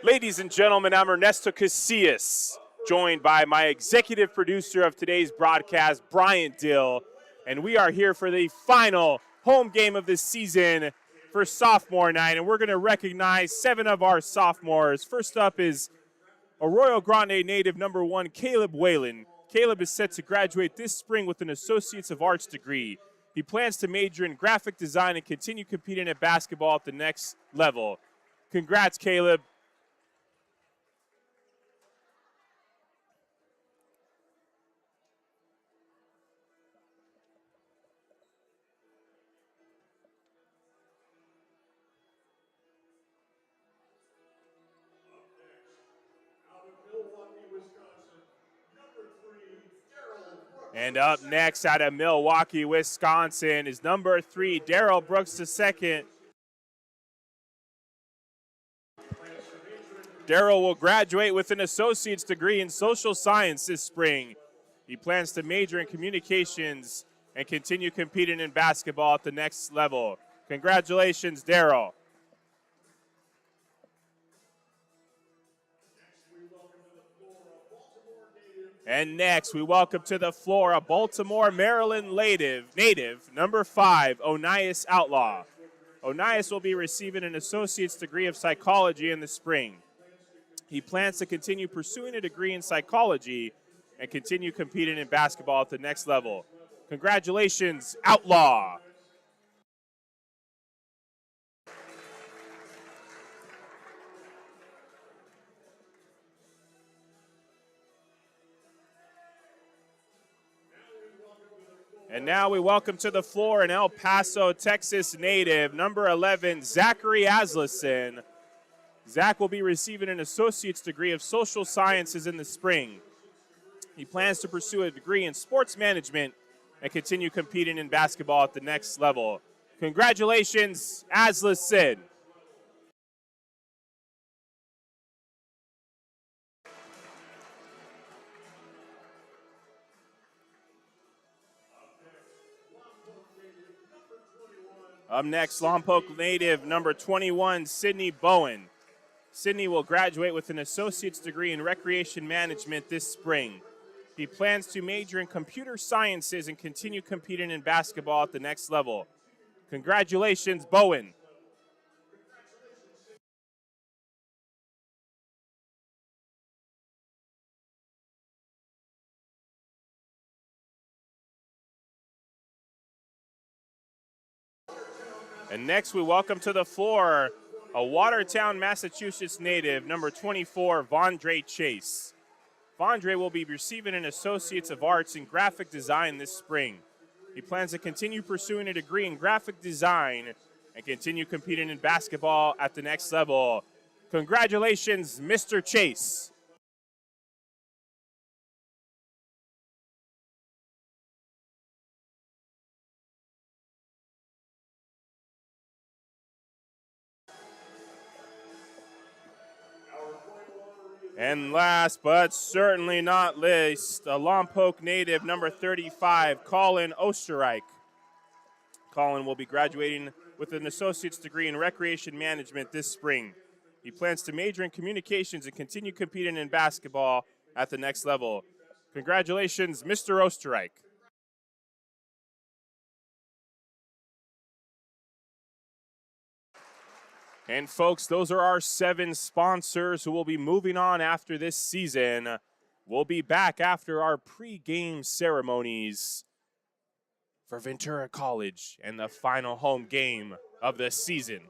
Ladies and gentlemen, I'm Ernesto Casillas, joined by my executive producer of today's broadcast, Brian Dill, and we are here for the final home game of the season for sophomore night, and we're going to recognize 7 of our sophomores. First up is Arroyo Grande native number 1, Caleb Whalen. Caleb is set to graduate this spring with an Associates of Arts degree. He plans to major in graphic design and continue competing at basketball at the next level. Congrats, Caleb. And up next out of Milwaukee, Wisconsin is number 3, Darrell Brooks II. Darrell will graduate with an associate's degree in social science this spring. He plans to major in communications and continue competing in basketball at the next level. Congratulations, Darrell. And next, we welcome to the floor a Baltimore, Maryland native, number 5, Onias Outlaw. Onias will be receiving an associate's degree of psychology in the spring. He plans to continue pursuing a degree in psychology and continue competing in basketball at the next level. Congratulations, Outlaw. And now we welcome to the floor an El Paso, Texas native, number 11, Zachary Aslison. Zach will be receiving an associate's degree of social sciences in the spring. He plans to pursue a degree in sports management and continue competing in basketball at the next level. Congratulations, Aslison. Up next, Lompoc native number 21, Sydney Bowen. Sydney will graduate with an associate's degree in recreation management this spring. He plans to major in computer sciences and continue competing in basketball at the next level. Congratulations, Bowen. And next we welcome to the floor a Watertown, Massachusetts native, number 24, Vondre Chase. Vondre will be receiving an Associates of Arts in graphic design this spring. He plans to continue pursuing a degree in graphic design and continue competing in basketball at the next level. Congratulations, Mr. Chase. And last but certainly not least, a Lompoc native, number 35, Colin Osterreich. Colin will be graduating with an associate's degree in recreation management this spring. He plans to major in communications and continue competing in basketball at the next level. Congratulations, Mr. Osterreich. And folks, those are our 7 sponsors who will be moving on after this season. We'll be back after our pre-game ceremonies for Ventura College and the final home game of the season.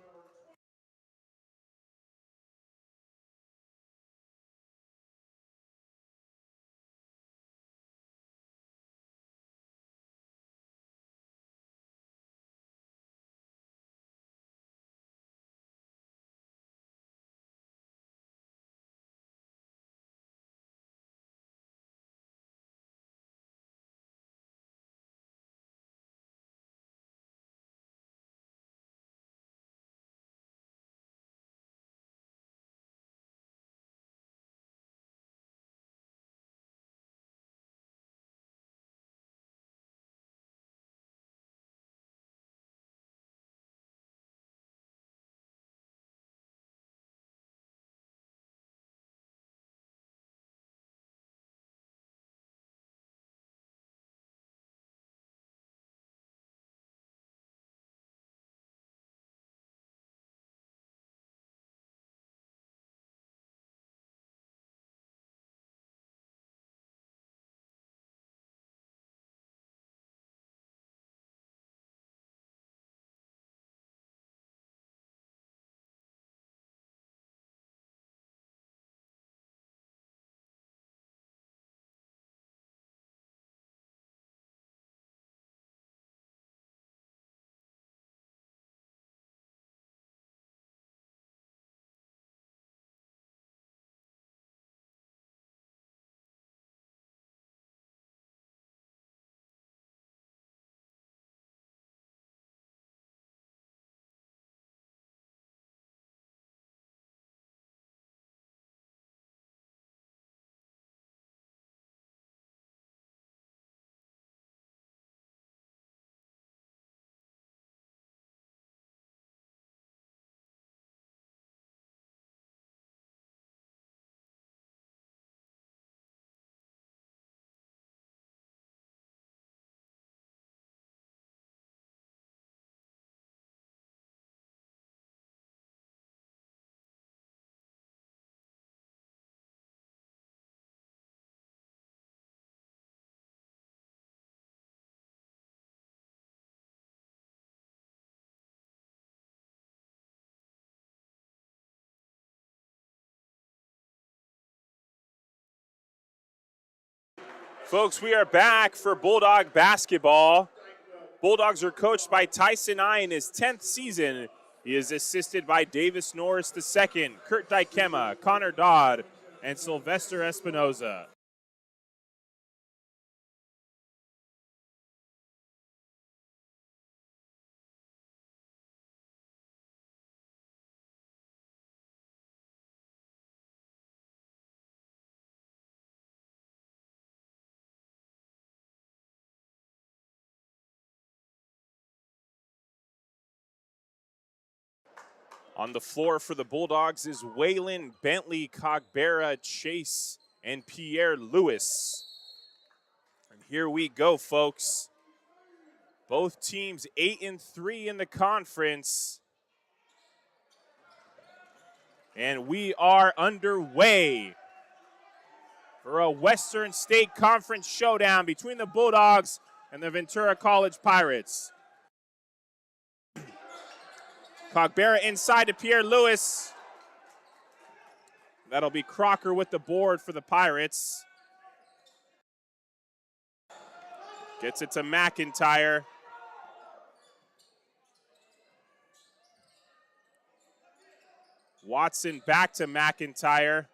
Folks, we are back for Bulldog basketball. Bulldogs are coached by Tyson I in his 10th season. He is assisted by Davis Norris II, Kurt Dykema, Connor Dodd, and Sylvester Espinoza. On the floor for the Bulldogs is Waylon, Bentley, Cogbera, Chase, and Pierre Lewis. And here we go, folks. Both teams 8-3 in the conference. And we are underway for a Western State Conference showdown between the Bulldogs and the Ventura College Pirates. Cogbera inside to Pierre Lewis. That'll be Crocker with the board for the Pirates. Gets it to McIntyre. Watson back to McIntyre.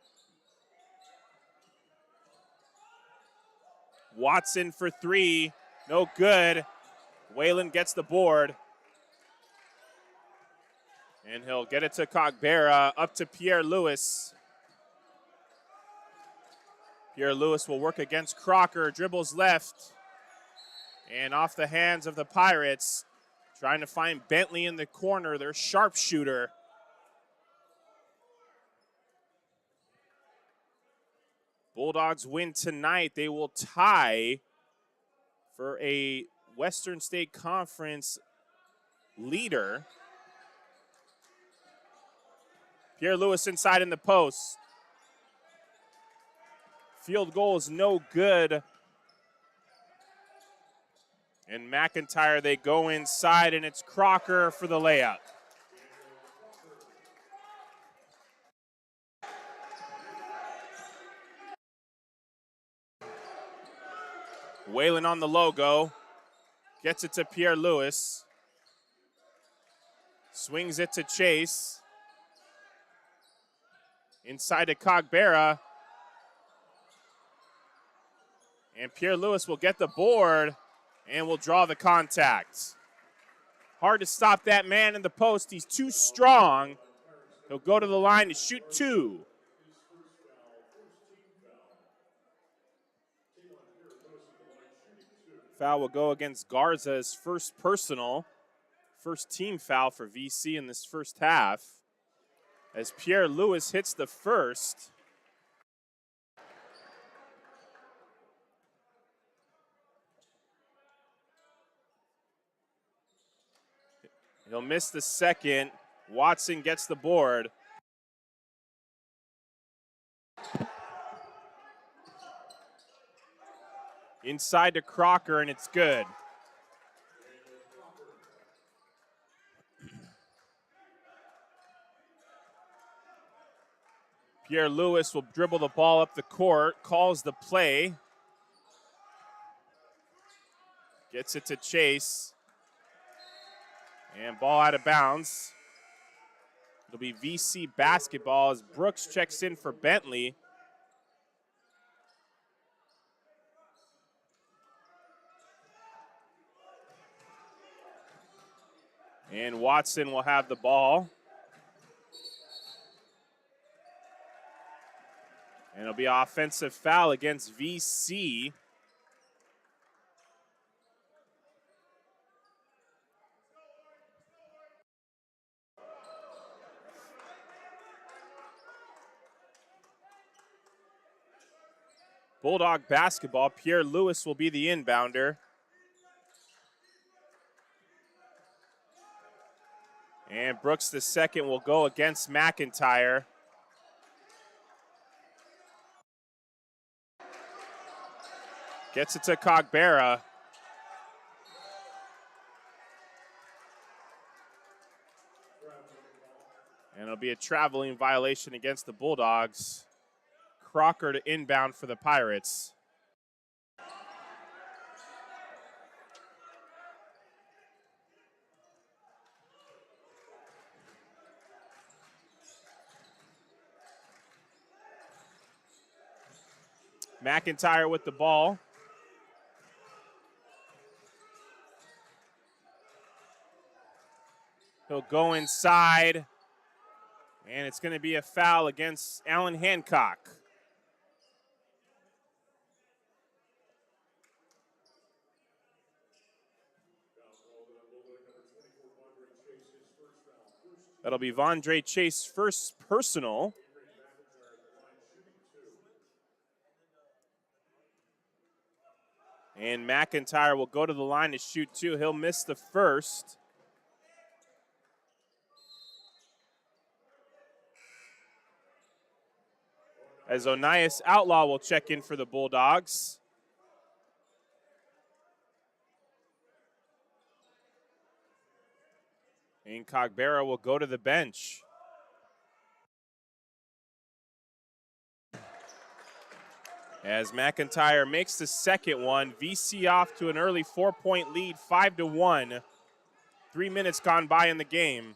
Watson for three. No good. Waylon gets the board. And he'll get it to Cogbera, up to Pierre Lewis. Pierre Lewis will work against Crocker, dribbles left. And off the hands of the Pirates, trying to find Bentley in the corner, their sharpshooter. Bulldogs win tonight. They will tie for a Western State Conference leader. Pierre Lewis inside in the post. Field goal is no good. And McIntyre, they go inside, and it's Crocker for the layup. Waylon on the logo. Gets it to Pierre Lewis. Swings it to Chase. Inside to Cogbera. And Pierre Lewis will get the board and will draw the contact. Hard to stop that man in the post. He's too strong. He'll go to the line to shoot two. Foul will go against Garza's first personal. First team foul for VC in this first half. As Pierre Lewis hits the first. He'll miss the second. Watson gets the board. Inside to Crocker, and it's good. Pierre Lewis will dribble the ball up the court, calls the play. Gets it to Chase. And ball out of bounds. It'll be VC basketball as Brooks checks in for Bentley. And Watson will have the ball. And it'll be an offensive foul against VC. Bulldog basketball, Pierre Lewis will be the inbounder. And Brooks the second will go against McIntyre. Gets it to Cogbera. And it'll be a traveling violation against the Bulldogs. Crocker to inbound for the Pirates. McIntyre with the ball. He'll go inside, and it's going to be a foul against Alan Hancock. That'll be Vondre Chase first personal. And McIntyre will go to the line to shoot two. He'll miss the first. As Onias Outlaw will check in for the Bulldogs. And Cogbera will go to the bench. As McIntyre makes the second one, VC off to an early 4-point lead, 5-1. 3 minutes gone by in the game.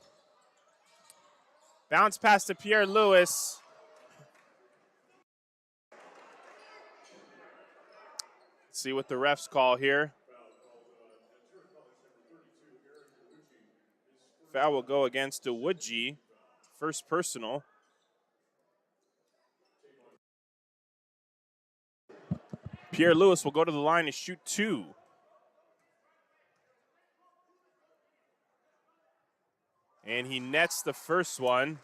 Bounce pass to Pierre Lewis. Let's see what the refs call here. Foul will go against DeWoodgie, first personal. Pierre Lewis will go to the line to shoot two. And he nets the first one.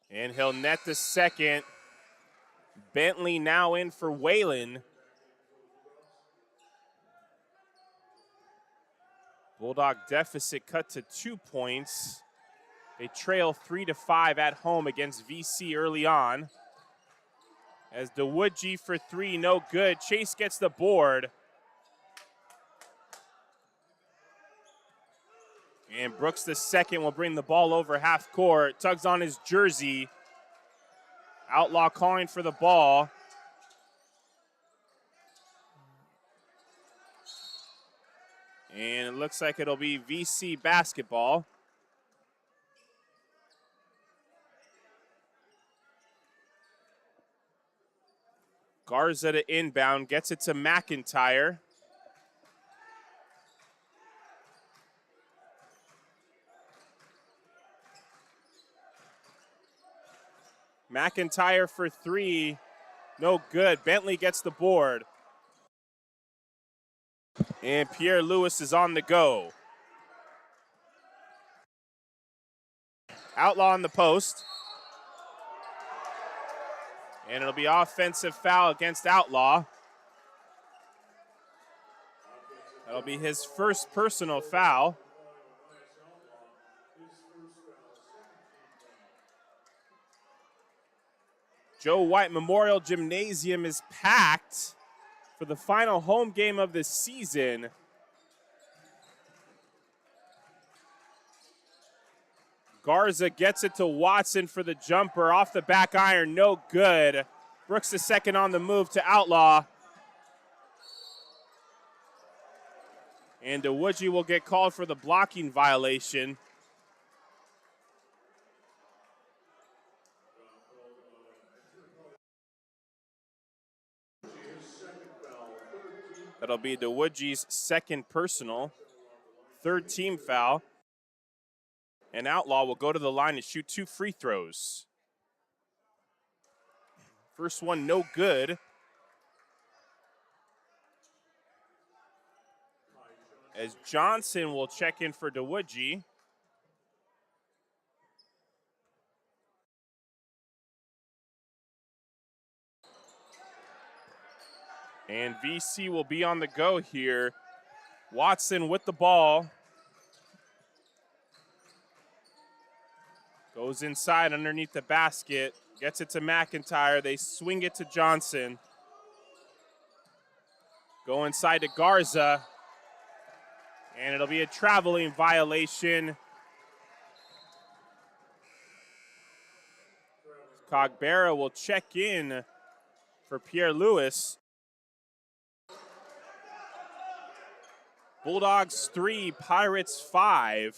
And he'll net the second. Bentley now in for Whalen. Bulldog deficit cut to 2 points. They trail 3-5 at home against VC early on. As DeWoodgie for three, no good. Chase gets the board. And Brooks the second will bring the ball over half court. Tugs on his jersey. Outlaw calling for the ball. And it looks like it'll be VC basketball. Garza to inbound, gets it to McIntyre. McIntyre for three, no good. Bentley gets the board. And Pierre Lewis is on the go. Outlaw on the post. And it'll be offensive foul against Outlaw. That'll be his first personal foul. Joe White Memorial Gymnasium is packed for the final home game of the season. Garza gets it to Watson for the jumper. Off the back iron, no good. Brooks the second on the move to Outlaw. And DeWoodgie will get called for the blocking violation. That'll be DeWoodgie's second personal, third team foul. And Outlaw will go to the line and shoot two free throws. First one, no good. As Johnson will check in for DeWoodgie. And VC will be on the go here. Watson with the ball. Goes inside underneath the basket. Gets it to McIntyre. They swing it to Johnson. Go inside to Garza. And it'll be a traveling violation. Cogbera will check in for Pierre Lewis. Bulldogs 3, Pirates 5.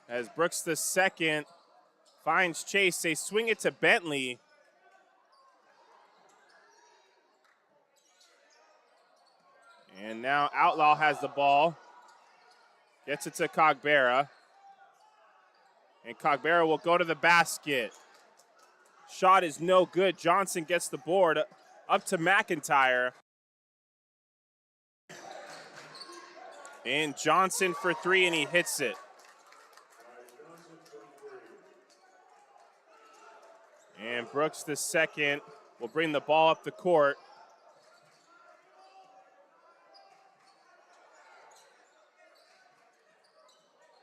As Brooks the second finds Chase, they swing it to Bentley. And now Outlaw has the ball. Gets it to Cogbera. And Cogbera will go to the basket. Shot is no good. Johnson gets the board up to McIntyre. And Johnson for three, and he hits it. And Brooks the second will bring the ball up the court.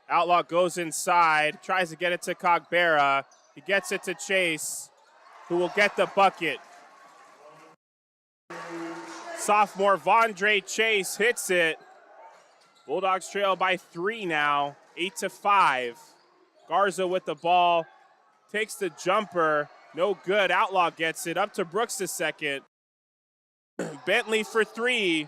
Outlaw goes inside, tries to get it to Cogbera. He gets it to Chase, who will get the bucket. Sophomore Vondre Chase hits it. Bulldogs trail by 3 now, 8-5. Garza with the ball, takes the jumper, no good. Outlaw gets it, up to Brooks the second. Bentley for 3.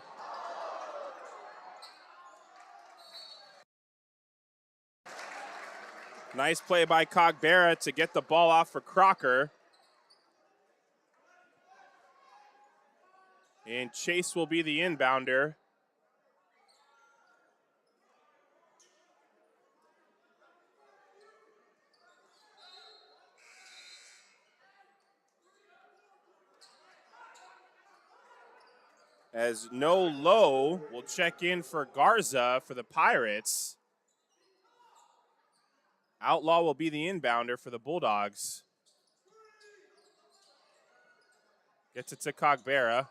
Nice play by Cogbera to get the ball off for Crocker. And Chase will be the inbounder. As No Low will check in for Garza for the Pirates. Outlaw will be the inbounder for the Bulldogs. Gets it to Cogbera.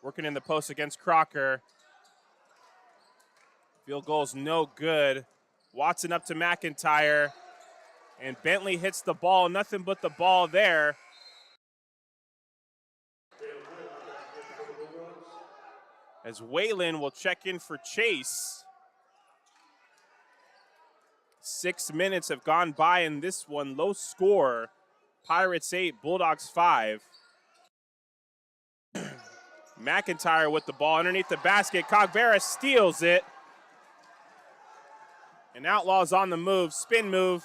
Working in the post against Crocker. Field goal's no good. Watson up to McIntyre. And Bentley hits the ball. Nothing but the ball there. As Whalen will check in for Chase. 6 minutes have gone by in this one. Low score. Pirates 8, Bulldogs 5. McIntyre with the ball underneath the basket. Cogbera steals it. And Outlaw's on the move. Spin move.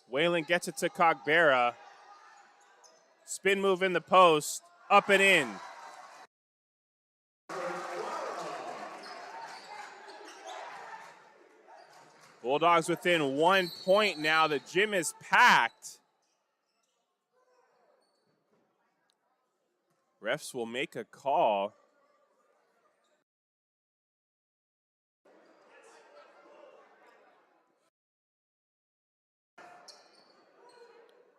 Whalen gets it to Cogbera. Spin move in the post. Up and in. Bulldogs within 1 point now. The gym is packed. Refs will make a call.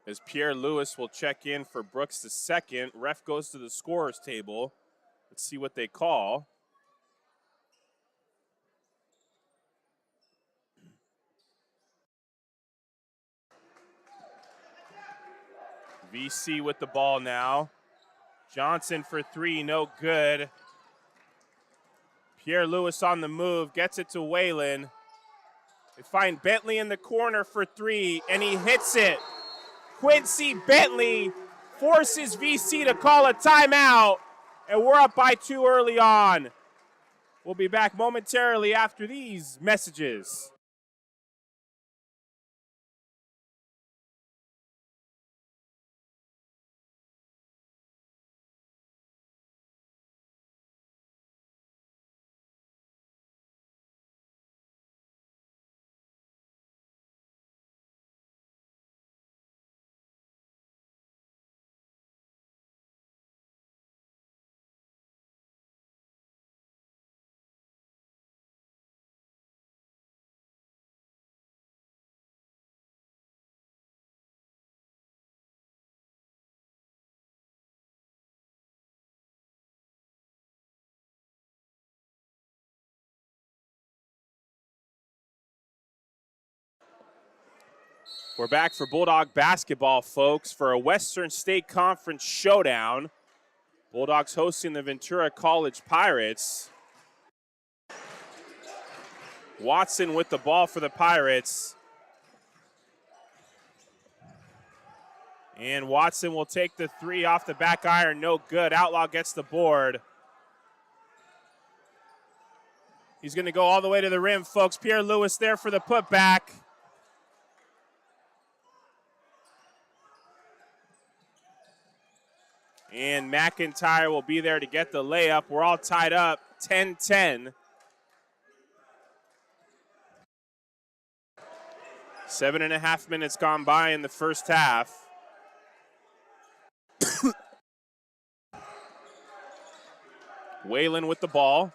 As Pierre Lewis will check in for Brooks the second. Ref goes to the scorer's table. Let's see what they call. VC with the ball now. Johnson for 3, no good. Pierre Lewis on the move, gets it to Whalen. They find Bentley in the corner for 3, and he hits it. Quincy Bentley forces VC to call a timeout, and we're up by 2 early on. We'll be back momentarily after these messages. We're back for Bulldog basketball, folks, for a Western State Conference showdown. Bulldogs hosting the Ventura College Pirates. Watson with the ball for the Pirates. And Watson will take the three off the back iron. No good. Outlaw gets the board. He's going to go all the way to the rim, folks. Pierre Lewis there for the putback. And McIntyre will be there to get the layup. We're all tied up, 10-10. 7.5 minutes gone by in the first half. Whalen with the ball.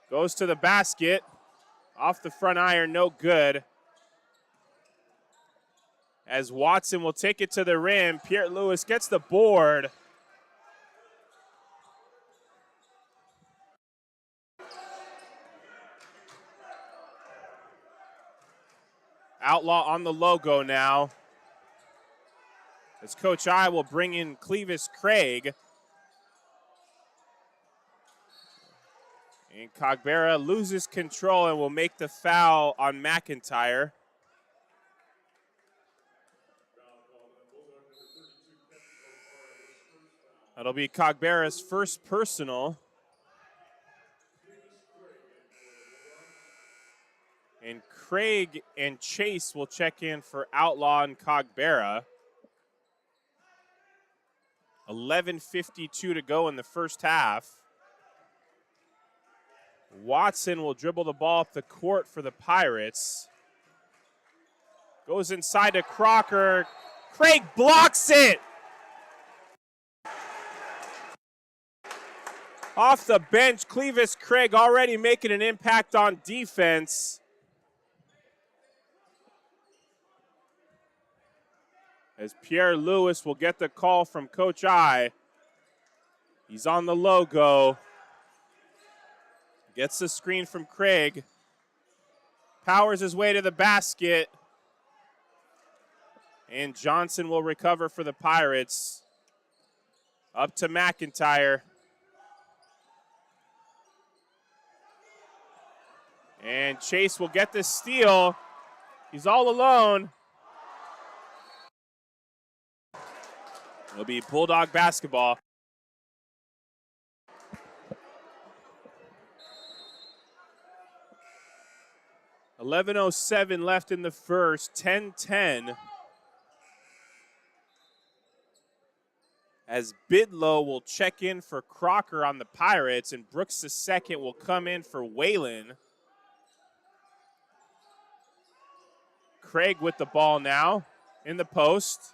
Goes to the basket. Off the front iron, no good. As Watson will take it to the rim. Pierre Lewis gets the board. Outlaw on the logo now. As Coach I will bring in Clevis Craig. And Cogbera loses control and will make the foul on McIntyre. That'll be Cogbera's first personal. And Craig and Chase will check in for Outlaw and Cogbera. 11:52 to go in the first half. Watson will dribble the ball up the court for the Pirates. Goes inside to Crocker. Craig blocks it. Off the bench, Clevis Craig already making an impact on defense. As Pierre Lewis will get the call from Coach I. He's on the logo. Gets the screen from Craig. Powers his way to the basket. And Johnson will recover for the Pirates. Up to McIntyre. And Chase will get the steal. He's all alone. It'll be Bulldog basketball. .11:07 left in the first, 10-10. As Bidlow will check in for Crocker on the Pirates, and Brooks II will come in for Whalen. Craig with the ball now in the post.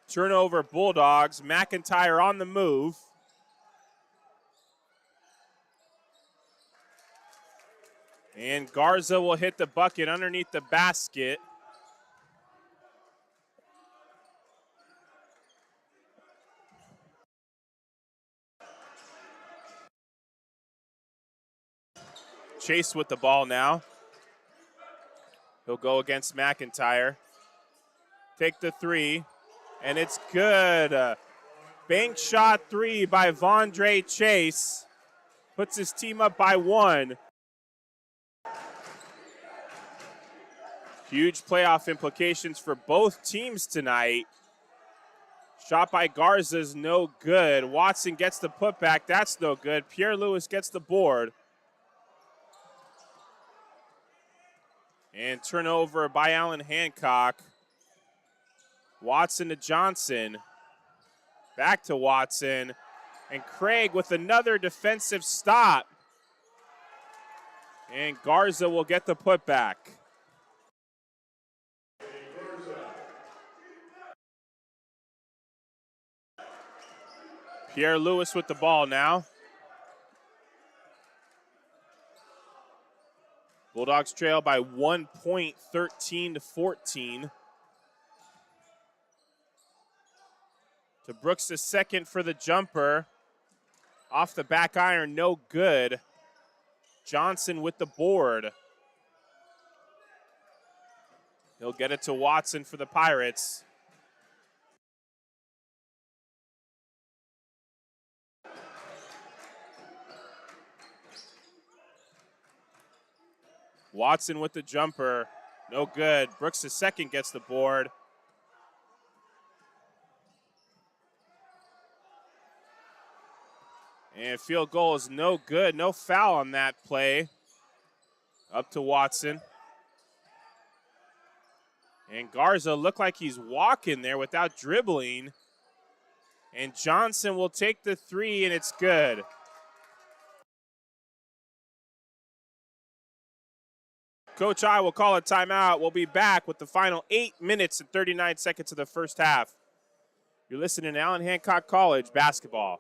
Turnover Bulldogs. McIntyre on the move. And Garza will hit the bucket underneath the basket. Chase with the ball now. He'll go against McIntyre. Take the three, and it's good. Bank shot three by Vondre Chase. Puts his team up by one. Huge playoff implications for both teams tonight. Shot by Garza's no good. Watson gets the putback. That's no good. Pierre Lewis gets the board. And turnover by Allen Hancock. Watson to Johnson. Back to Watson. And Craig with another defensive stop. And Garza will get the putback. Pierre Lewis with the ball now. Bulldogs trail by 1 point, 13-14. To Brooks II for the jumper. Off the back iron, no good. Johnson with the board. He'll get it to Watson for the Pirates. Watson with the jumper, no good. Brooks II gets the board. And field goal is no good. No foul on that play. Up to Watson. And Garza looked like he's walking there without dribbling. And Johnson will take the three, and it's good. Coach I will call a timeout. We'll be back with the final 8 minutes and 39 seconds of the first half. You're listening to Allen Hancock College basketball.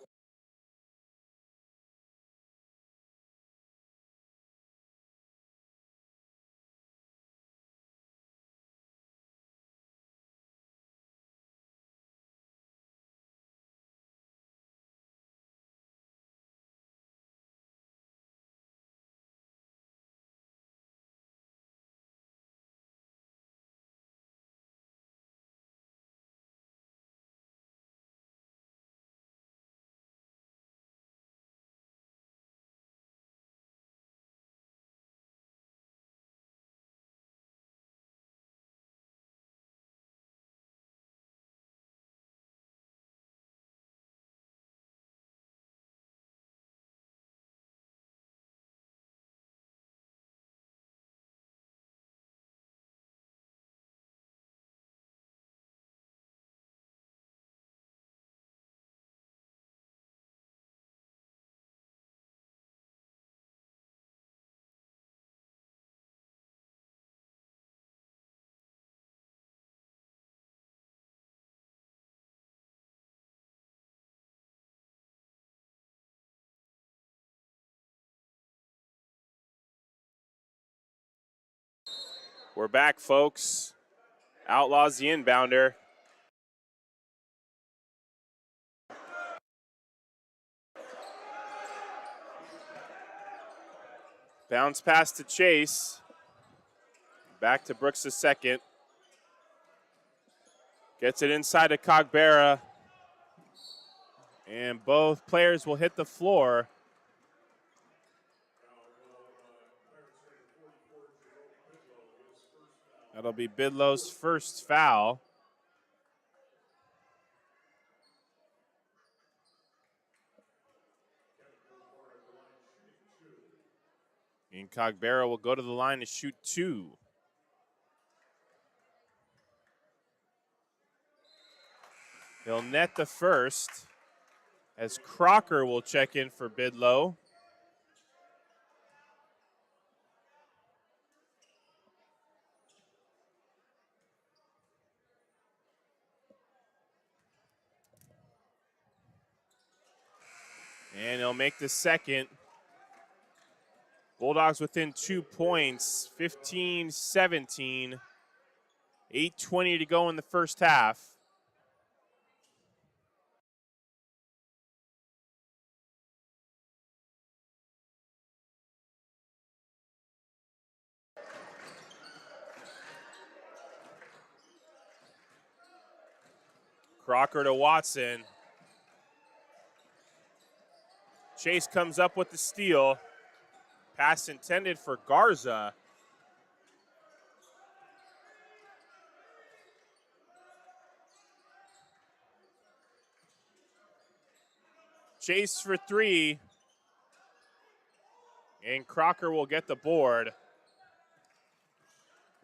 We're back, folks. Outlaws the inbounder. Bounce pass to Chase. Back to Brooks the second. Gets it inside to Cogbera. And both players will hit the floor. That'll be Bidlow's first foul. And Cogbera will go to the line to shoot two. He'll net the first as Crocker will check in for Bidlow. And he'll make the second. Bulldogs within 2 points, 15-17. 8:20 to go in the first half. Crocker to Watson. Chase comes up with the steal. Pass intended for Garza. Chase for three. And Crocker will get the board.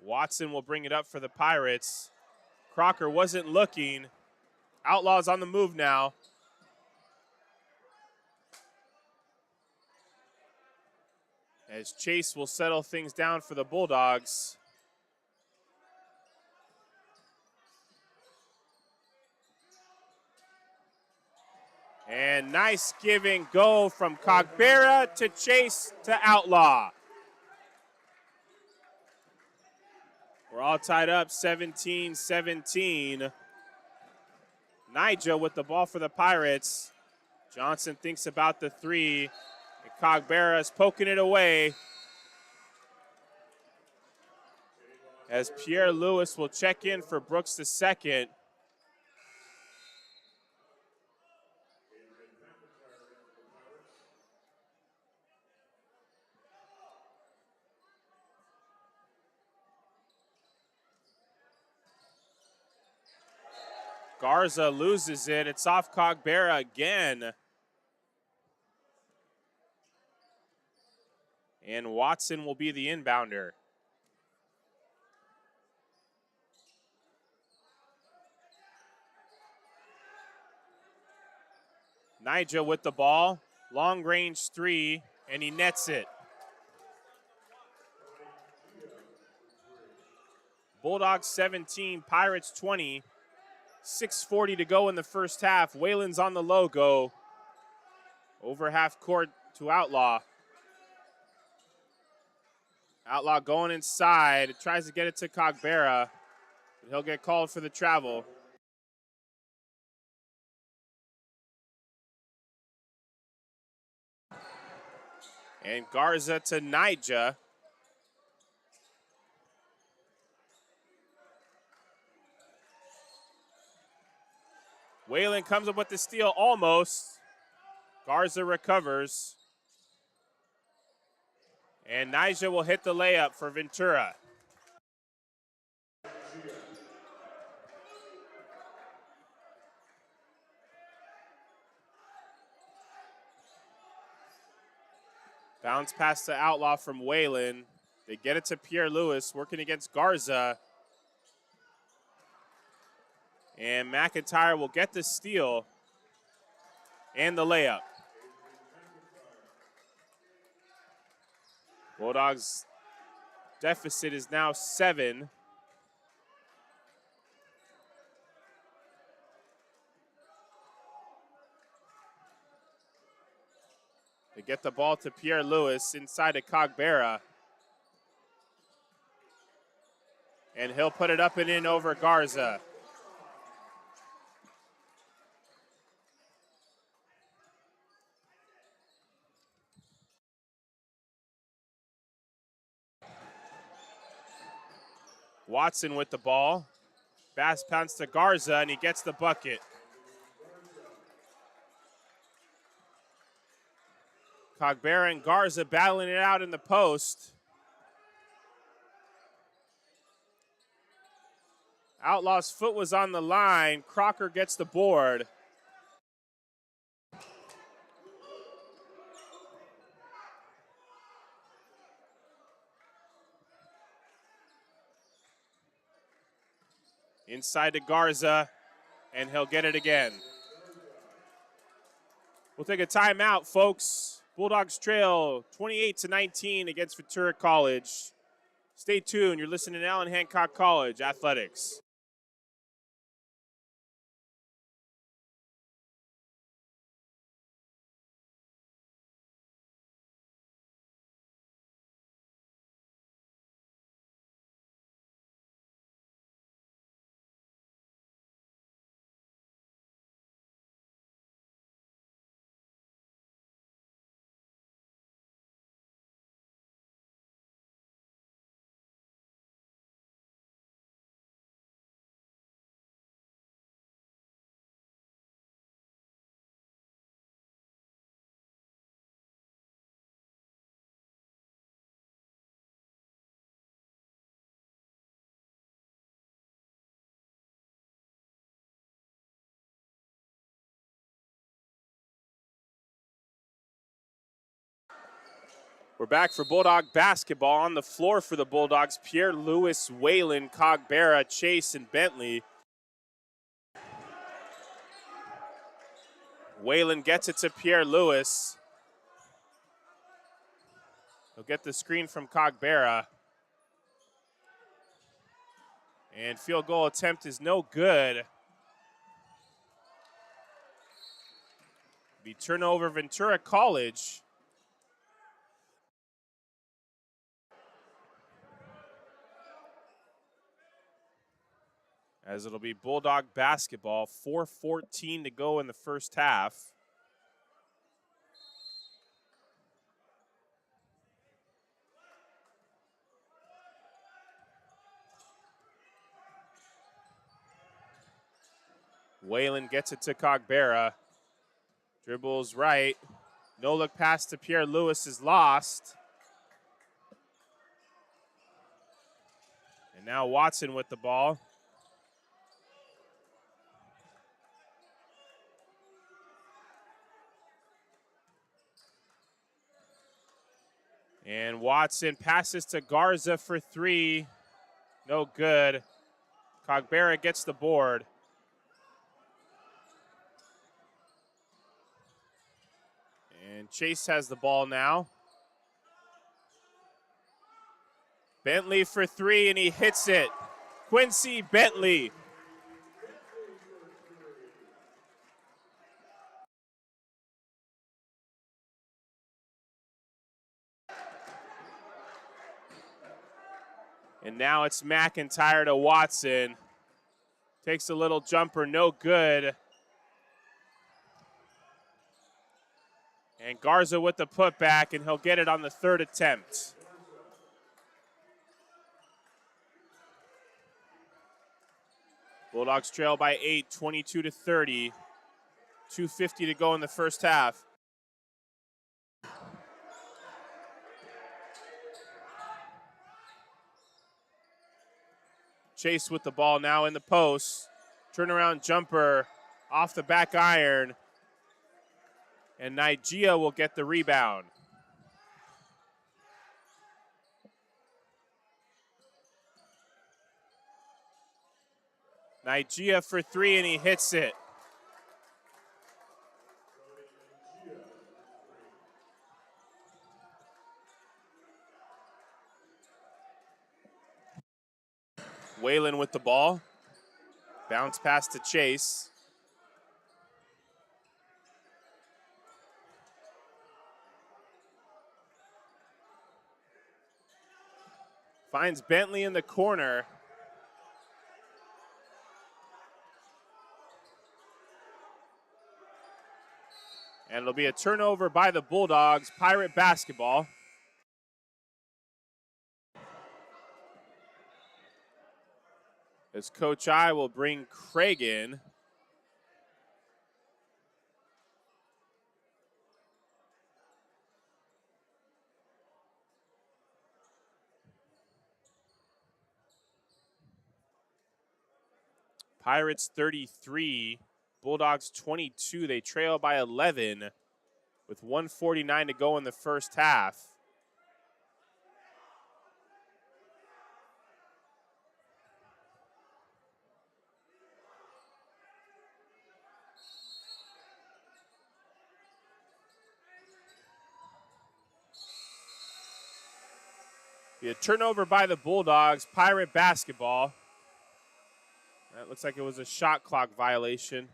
Watson will bring it up for the Pirates. Crocker wasn't looking. Outlaws on the move now. As Chase will settle things down for the Bulldogs. And nice give and go from Cogbera to Chase to Outlaw. We're all tied up, 17-17. Nigel with the ball for the Pirates. Johnson thinks about the three. And Cogbera is poking it away. As Pierre Lewis will check in for Brooks the second. Garza loses it. It's off Cogbera again. And Watson will be the inbounder. Nigel with the ball, long range three, and he nets it. Bulldogs 17, Pirates 20. 6:40 to go in the first half. Whalen's on the logo. Over half court to Outlaw. Outlaw going inside. Tries to get it to Cogbera. But he'll get called for the travel. And Garza to Nija. Whalen comes up with the steal almost. Garza recovers. And Nija will hit the layup for Ventura. Bounce pass to Outlaw from Whalen. They get it to Pierre Lewis, working against Garza. And McIntyre will get the steal and the layup. Bulldogs' deficit is now 7. They get the ball to Pierre Lewis inside to Cogbera. And he'll put it up and in over Garza. Watson with the ball. Fast bounce to Garza, and he gets the bucket. Cogbera and Garza battling it out in the post. Outlaw's foot was on the line. Crocker gets the board. Inside to Garza, and he'll get it again. We'll take a timeout, folks. Bulldogs trail 28-19 against Ventura College. Stay tuned. You're listening to Allen Hancock College Athletics. We're back for Bulldog basketball. On the floor for the Bulldogs, Pierre Lewis, Whalen, Cogbera, Chase, and Bentley. Whalen gets it to Pierre Lewis. He'll get the screen from Cogbera. And field goal attempt is no good. Be turnover Ventura College. As it'll be Bulldog basketball, 4:14 to go in the first half. Whalen gets it to Cogbera. Dribbles right. No look pass to Pierre Lewis is lost. And now Watson with the ball. And Watson passes to Garza for three. No good. Cogbera gets the board. And Chase has the ball now. Bentley for three, and he hits it. Quincy Bentley. And now it's McIntyre to Watson. Takes a little jumper, no good. And Garza with the putback, and he'll get it on the third attempt. Bulldogs trail by 8, 22-30. 2:50 to go in the first half. Chase with the ball now in the post. Turnaround jumper off the back iron. And Nigeria will get the rebound. Nigeria for three, and he hits it. Whalen with the ball. Bounce pass to Chase. Finds Bentley in the corner. And it'll be a turnover by the Bulldogs. Pirate basketball. As Coach I will bring Craig in. Pirates 33, Bulldogs 22. They trail by 11 with 1:49 to go in the first half. Be a turnover by the Bulldogs. Pirate basketball. That looks like it was a shot clock violation.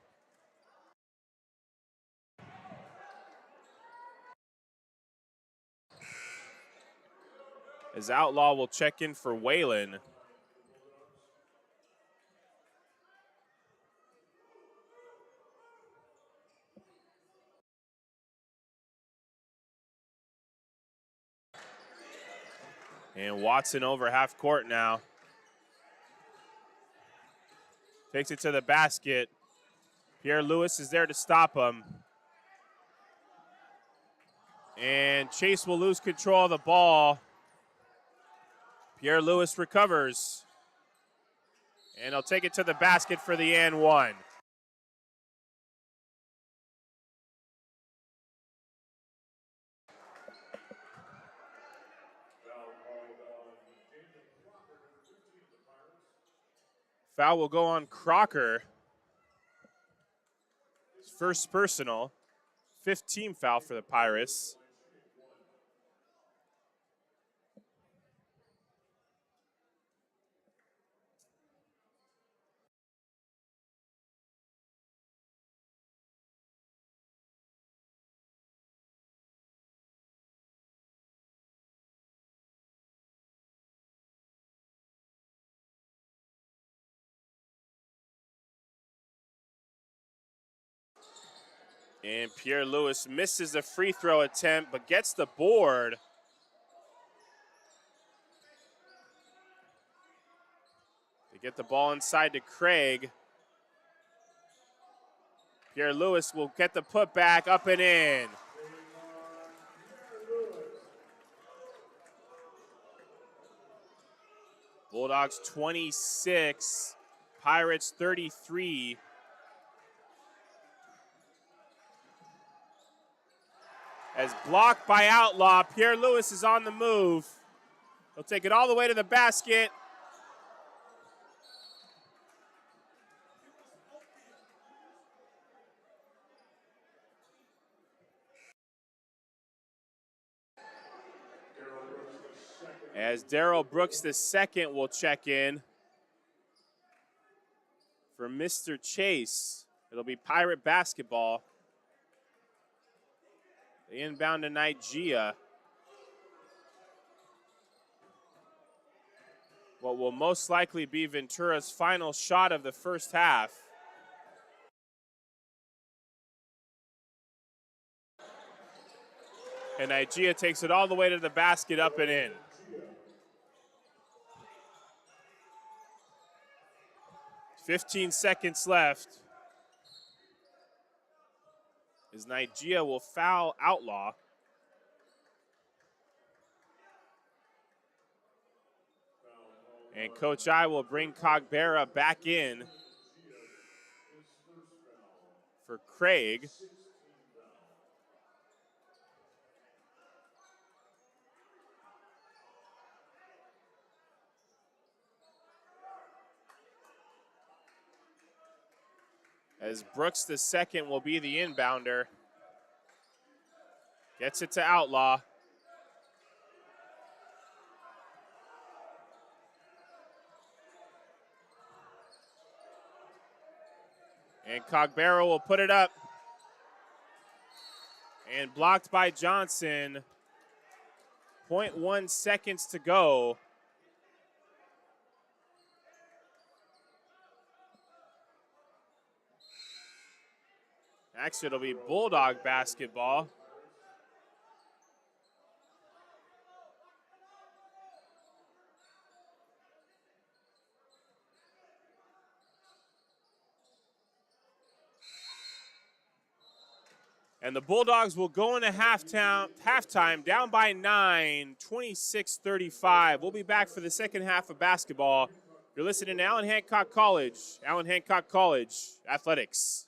As Outlaw will check in for Whalen. And Watson over half court now. Takes it to the basket. Pierre Lewis is there to stop him. And Chase will lose control of the ball. Pierre Lewis recovers. And he'll take it to the basket for the and one. Foul will go on Crocker. His first personal. 15 foul for the Pirates. And Pierre Lewis misses the free throw attempt, but gets the board. They get the ball inside to Craig. Pierre Lewis will get the putback up and in. Bulldogs 26, Pirates 33. As blocked by Outlaw, Pierre Lewis is on the move. He'll take it all the way to the basket. As Darrell Brooks II will check in for Mr. Chase. It'll be Pirate basketball. The inbound to Nigeria. What will most likely be Ventura's final shot of the first half. And Nigeria takes it all the way to the basket, up and in. "15 seconds left. As Nigeria will foul Outlaw. And Coach I will bring Cogbera back in for Craig. As Brooks II will be the inbounder. Gets it to Outlaw. And Cogbera will put it up. And blocked by Johnson. 0.1 seconds to go. Actually, it'll be Bulldog basketball. And the Bulldogs will go into halftime down by 9, 26-35. We'll be back for the second half of basketball. You're listening to Allen Hancock College, Athletics.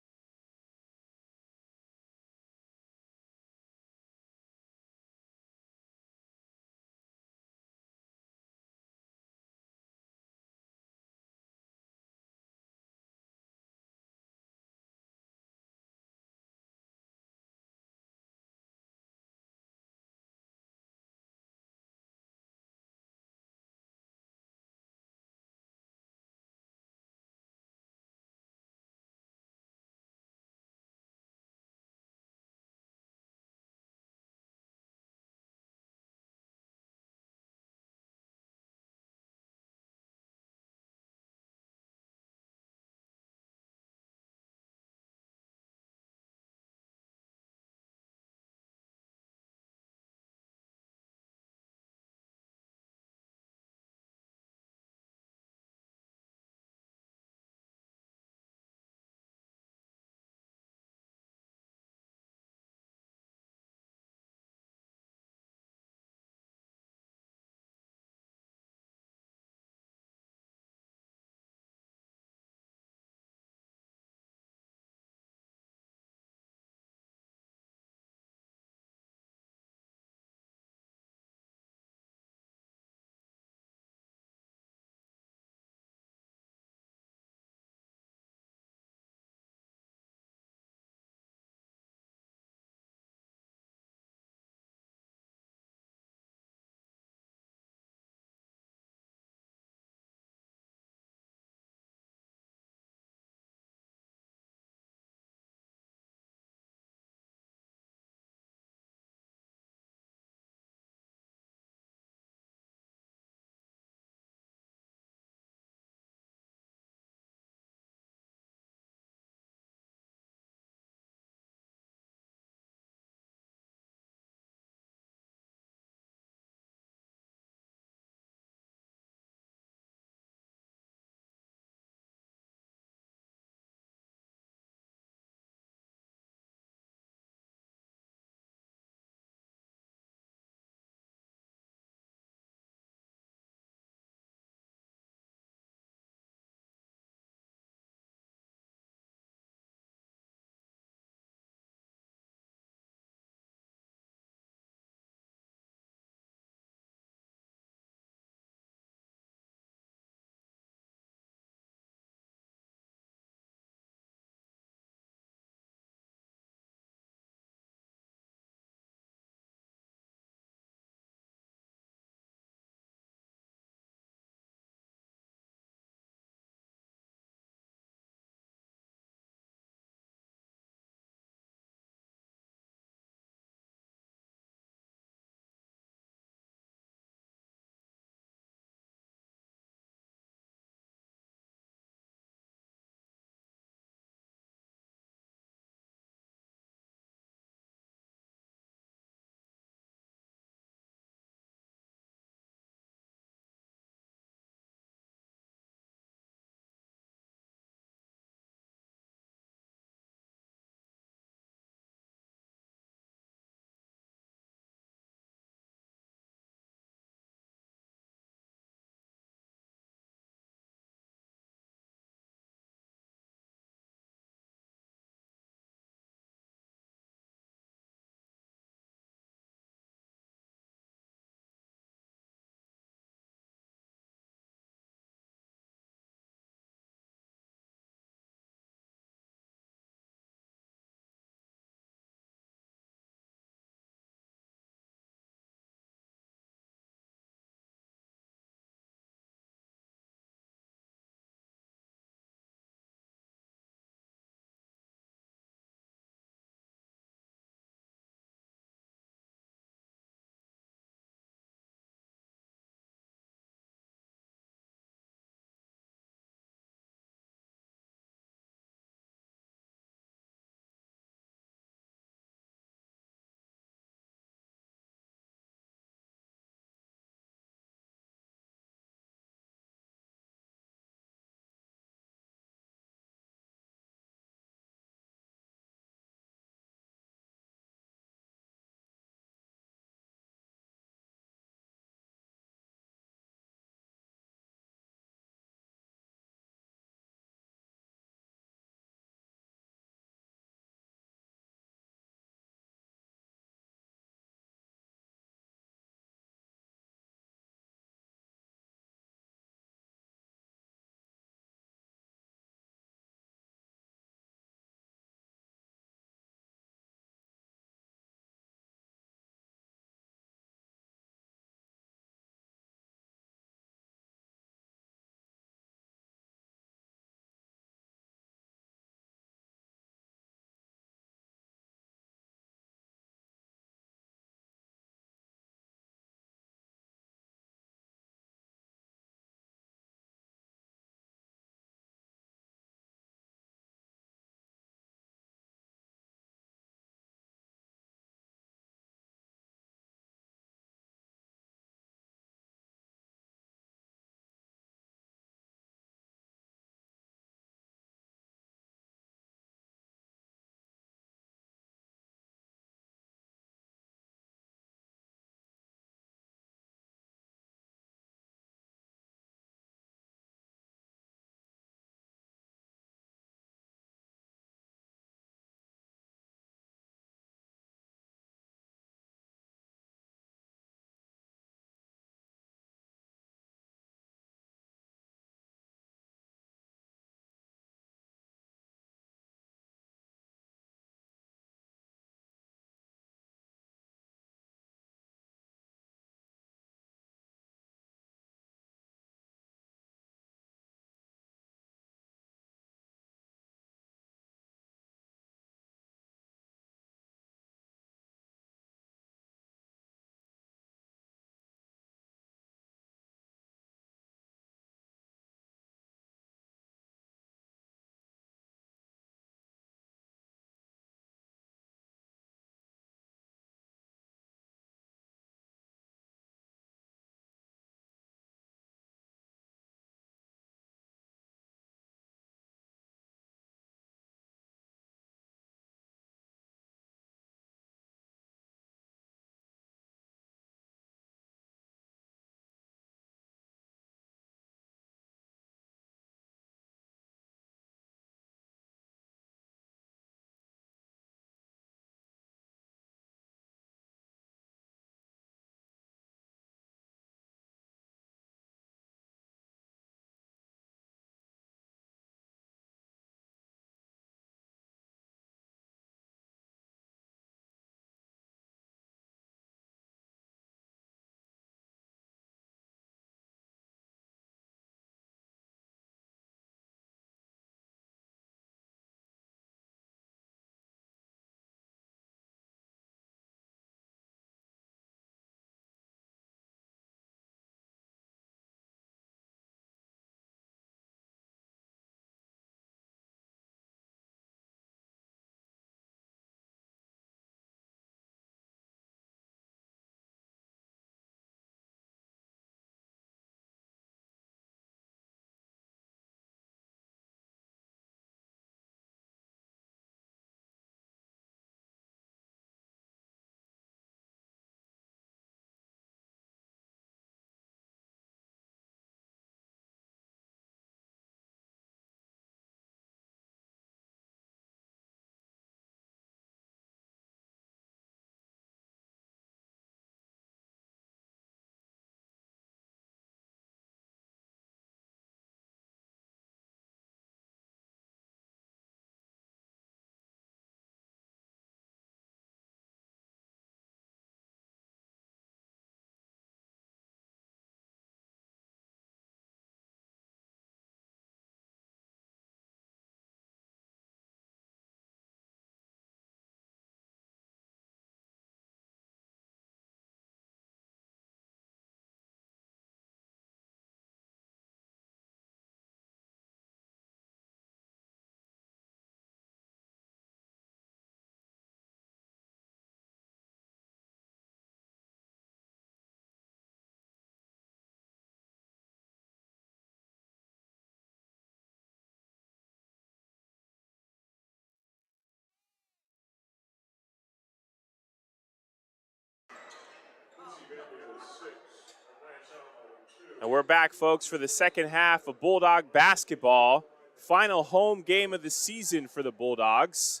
And we're back, folks, for the second half of Bulldog basketball. Final home game of the season for the Bulldogs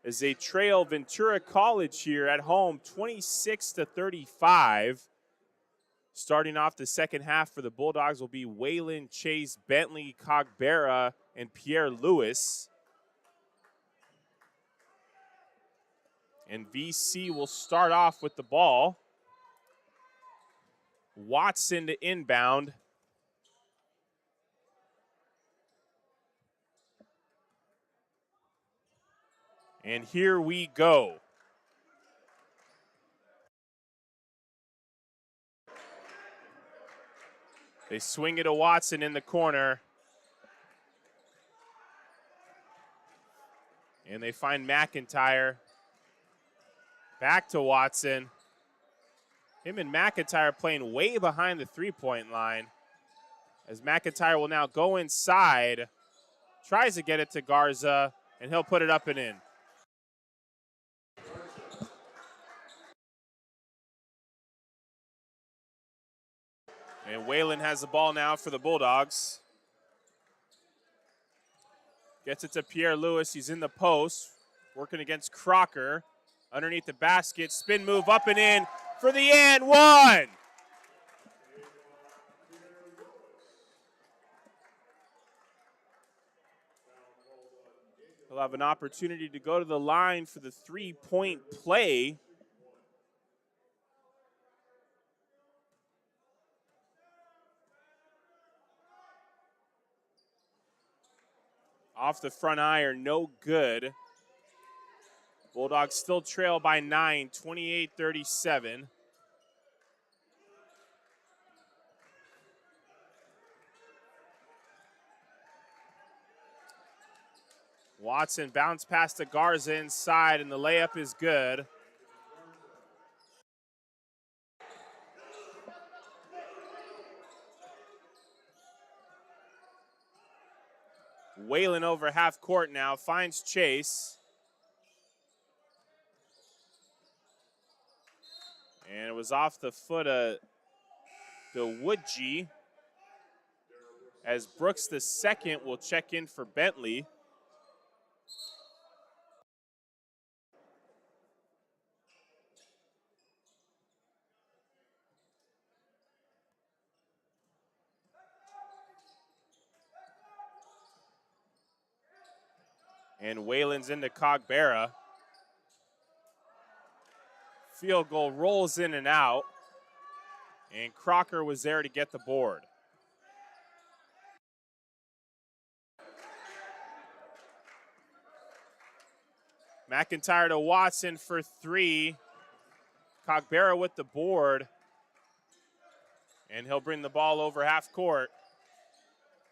as they trail Ventura College here at home 26-35. Starting off the second half for the Bulldogs will be Waylon, Chase, Bentley, Cogbera, and Pierre Lewis. And VC will start off with the ball. Watson to inbound. And here we go. They swing it to Watson in the corner. And they find McIntyre. Back to Watson. Him and McIntyre playing way behind the three-point line. As McIntyre will now go inside. Tries to get it to Garza, and he'll put it up and in. And Waylon has the ball now for the Bulldogs. Gets it to Pierre Lewis. He's in the post, working against Crocker. Underneath the basket, spin move up and in for the and one. He'll have an opportunity to go to the line for the three-point play. Off the front iron, no good. Bulldogs still trail by 9, 28-37. Watson bounced past to Garza inside, and the layup is good. Waylon over half court now, finds Chase. And it was off the foot of the Woodgee, as Brooks the second will check in for Bentley. And Waylon's into Cogbera. Field goal rolls in and out. And Crocker was there to get the board. McIntyre to Watson for three. Cogbera with the board. And he'll bring the ball over half court.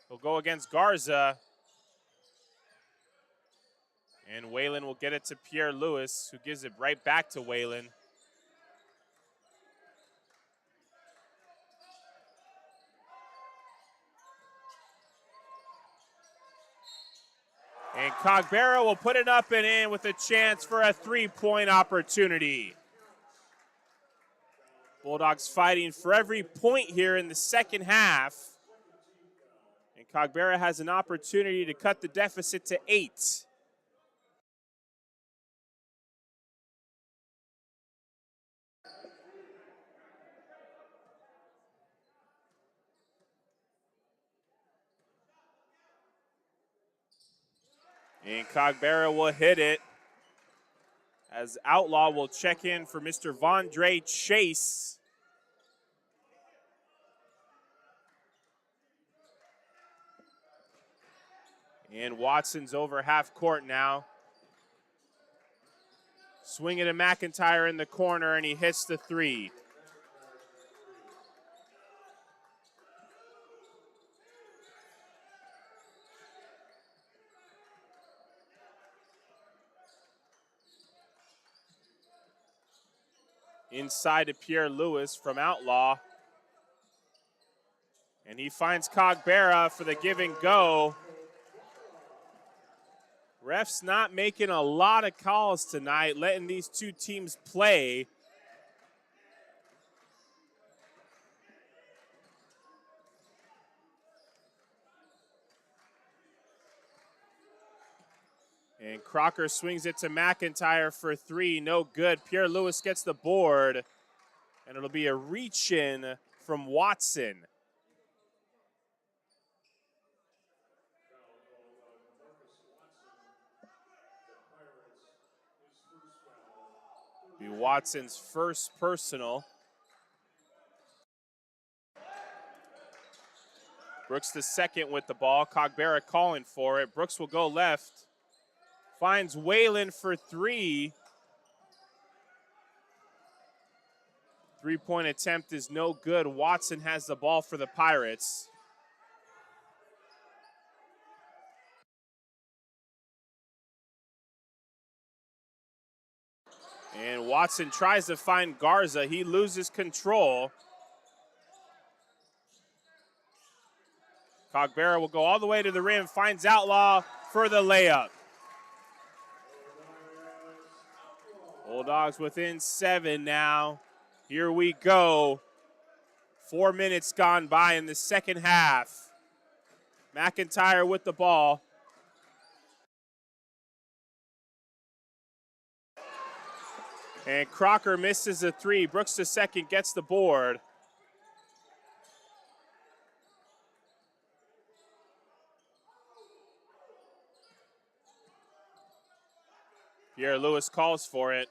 He'll go against Garza. And Waylon will get it to Pierre Lewis, who gives it right back to Waylon. And Cogbera will put it up and in with a chance for a three-point opportunity. Bulldogs fighting for every point here in the second half. And Cogbera has an opportunity to cut the deficit to 8. And Cogbera will hit it, as Outlaw will check in for Mr. Vondre Chase. And Watson's over half court now. Swing it to McIntyre in the corner, and he hits the three. Inside to Pierre Lewis from Outlaw. And he finds Cogbera for the give and go. Refs not making a lot of calls tonight, letting these two teams play. And Crocker swings it to McIntyre for three. No good. Pierre Lewis gets the board. And it'll be a reach-in from Watson. Be Watson's first personal. Brooks the second with the ball. Cogbera calling for it. Brooks will go left. Finds Whalen for three. Three-point attempt is no good. Watson has the ball for the Pirates. And Watson tries to find Garza. He loses control. Cogbera will go all the way to the rim, finds Outlaw for the layup. Bulldogs within 7 now. Here we go. 4 minutes gone by in the second half. McIntyre with the ball. And Crocker misses a three. Brooks the second gets the board. Pierre Lewis calls for it.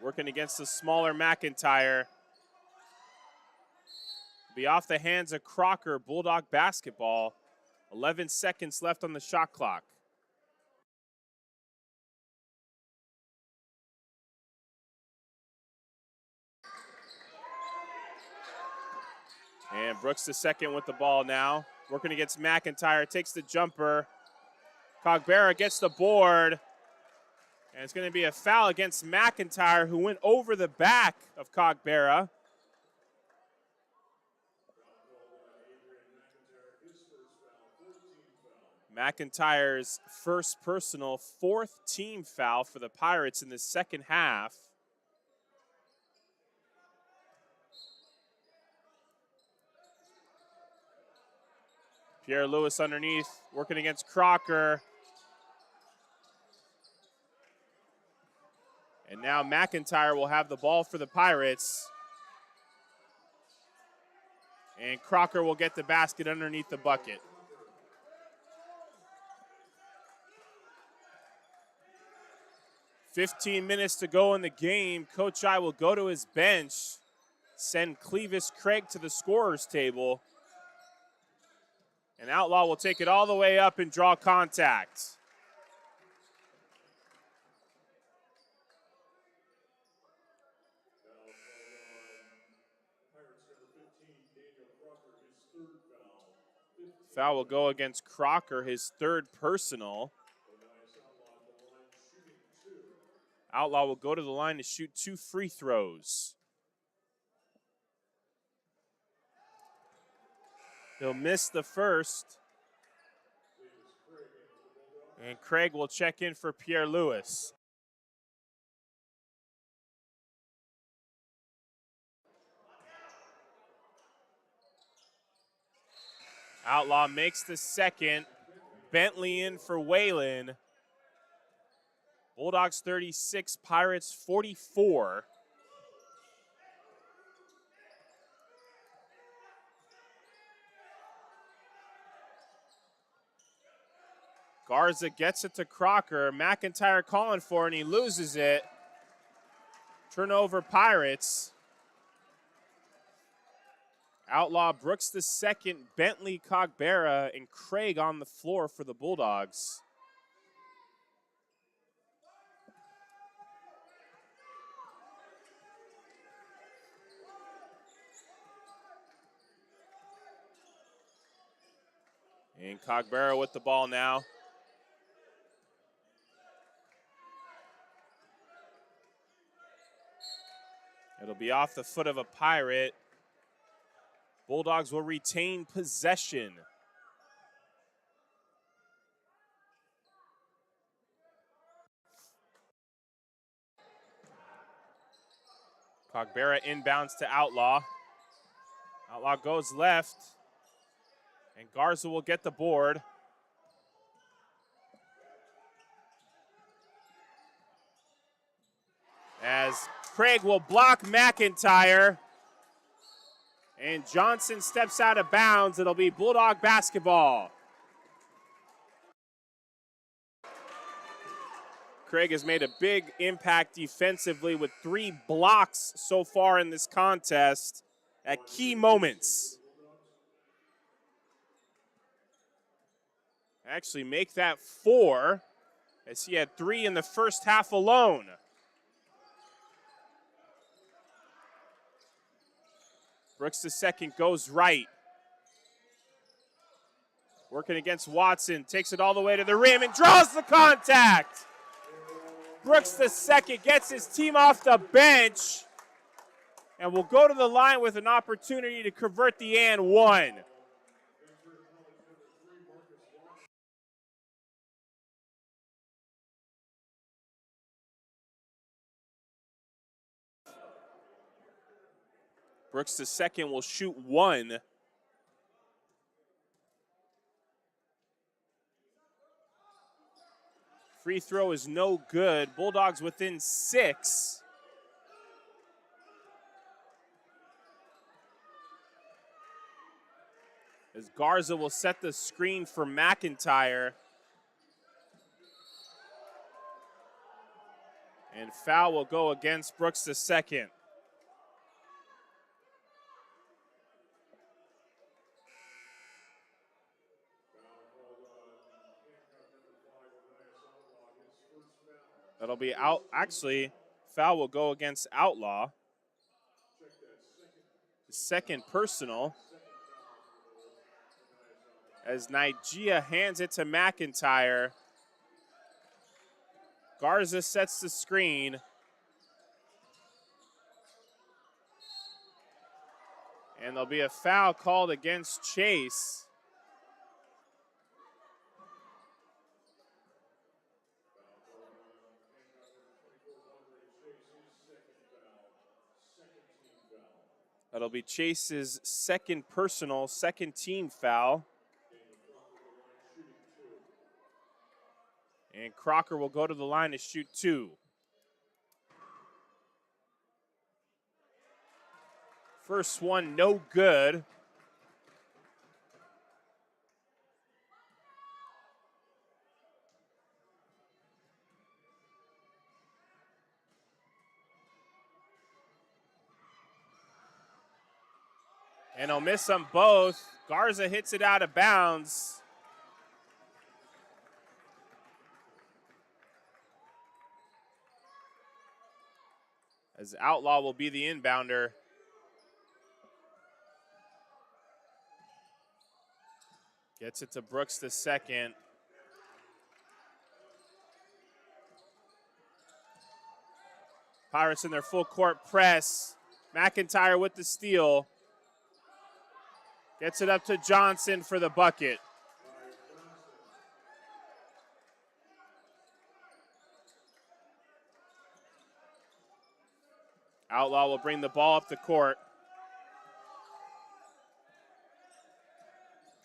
Working against the smaller McIntyre. Be off the hands of Crocker. Bulldog basketball. 11 seconds left on the shot clock. And Brooks the second with the ball now. Working against McIntyre. Takes the jumper. Cogbera gets the board. And it's going to be a foul against McIntyre, who went over the back of Cogbera. McIntyre's first personal, fourth team foul for the Pirates in the second half. Pierre Lewis underneath, working against Crocker. And now McIntyre will have the ball for the Pirates. And Crocker will get the basket underneath the bucket. "15 minutes to go in the game. Coach I will go to his bench, send Clevis Craig to the scorer's table. And Outlaw will take it all the way up and draw contact. Foul will go against Crocker, his third personal. Outlaw will go to the line to shoot 2 free throws. He'll miss the first. And Craig will check in for Pierre Lewis. Outlaw makes the second. Bentley in for Whalen. Bulldogs 36, Pirates 44. Garza gets it to Crocker. McIntyre calling for it, and he loses it. Turnover Pirates. Outlaw, Brooks the second, Bentley, Cogbera, and Craig on the floor for the Bulldogs. And Cogbera with the ball now. It'll be off the foot of a Pirate. Bulldogs will retain possession. Cogbera inbounds to Outlaw. Outlaw goes left. And Garza will get the board. as Craig will block McIntyre. And Johnson steps out of bounds. It'll be Bulldog basketball. Craig has made a big impact defensively with 3 blocks so far in this contest at key moments. Actually make that 4, as he had 3 in the first half alone. Brooks II goes right. Working against Watson, takes it all the way to the rim and draws the contact. Brooks II gets his team off the bench and will go to the line with an opportunity to convert the and one. Brooks II will shoot 1. Free throw is no good. Bulldogs within 6. As Garza will set the screen for McIntyre. And foul will go against Brooks II. That'll be out. Actually, foul will go against Outlaw. The second personal. As Nigeria hands it to McIntyre. Garza sets the screen. And there'll be a foul called against Chase. That'll be Chase's second personal, second team foul. And Crocker will go to the line to shoot 2. First one, no good. And he'll miss them both. Garza hits it out of bounds. As Outlaw will be the inbounder. Gets it to Brooks II. Pirates in their full court press. McIntyre with the steal. Gets it up to Johnson for the bucket. Outlaw will bring the ball up the court.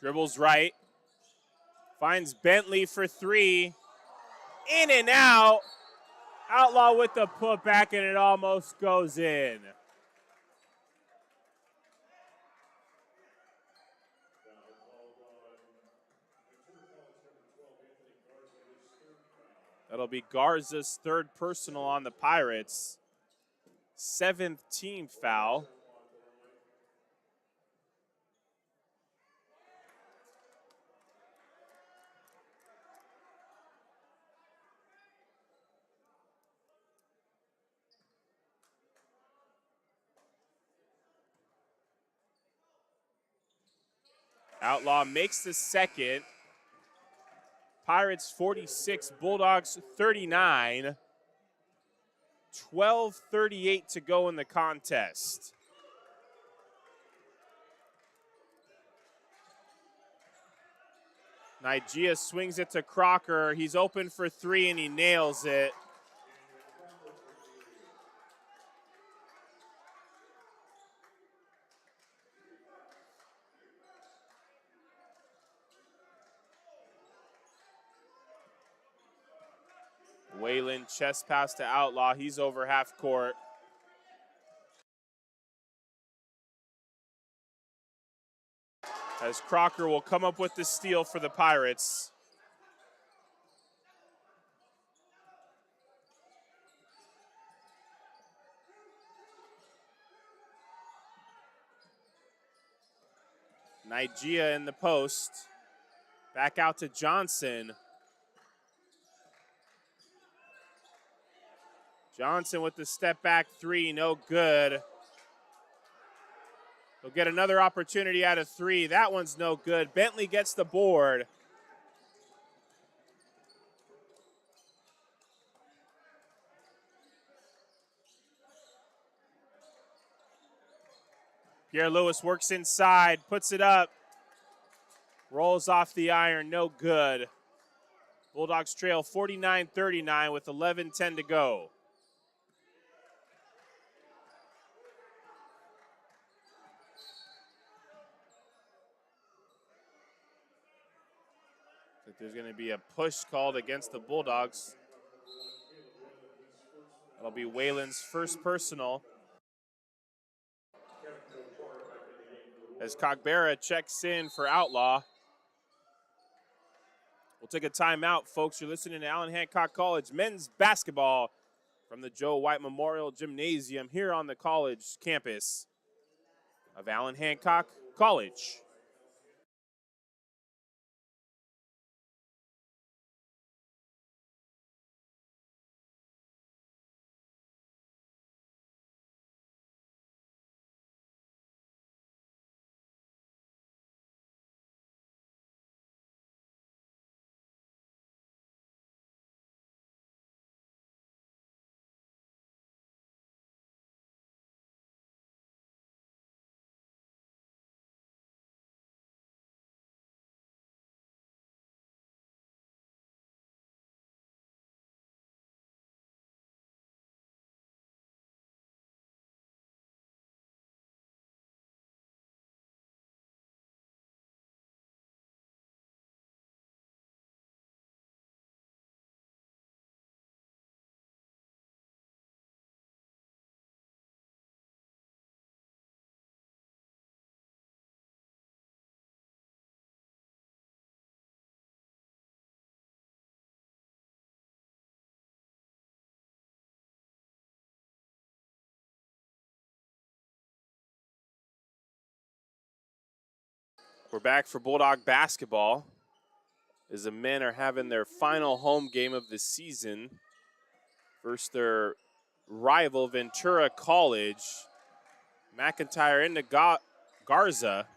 Dribbles right. Finds Bentley for 3. In and out. Outlaw with the putback, and it almost goes in. That'll be Garza's 3rd personal on the Pirates. 7th team foul. Outlaw makes the second. Pirates 46, Bulldogs 39. 12:38 to go in the contest. Nigeria swings it to Crocker. He's open for 3 and he nails it. Whalen chest pass to Outlaw. He's over half court. As Crocker will come up with the steal for the Pirates. Nigeria in the post. Back out to Johnson. Johnson with the step back three, no good. He'll get another opportunity out of three. That one's no good. Bentley gets the board. Pierre Lewis works inside, puts it up. Rolls off the iron, no good. Bulldogs trail 49-39 with 11:10 to go. I think there's going to be a push called against the Bulldogs. That'll be Whalen's first personal. As Cogbera checks in for Outlaw. We'll take a timeout, folks. You're listening to Allen Hancock College men's basketball from the Joe White Memorial Gymnasium here on the college campus of Allen Hancock College. We're back for Bulldog basketball as the men are having their final home game of the season versus their rival Ventura College. McIntyre into Garza.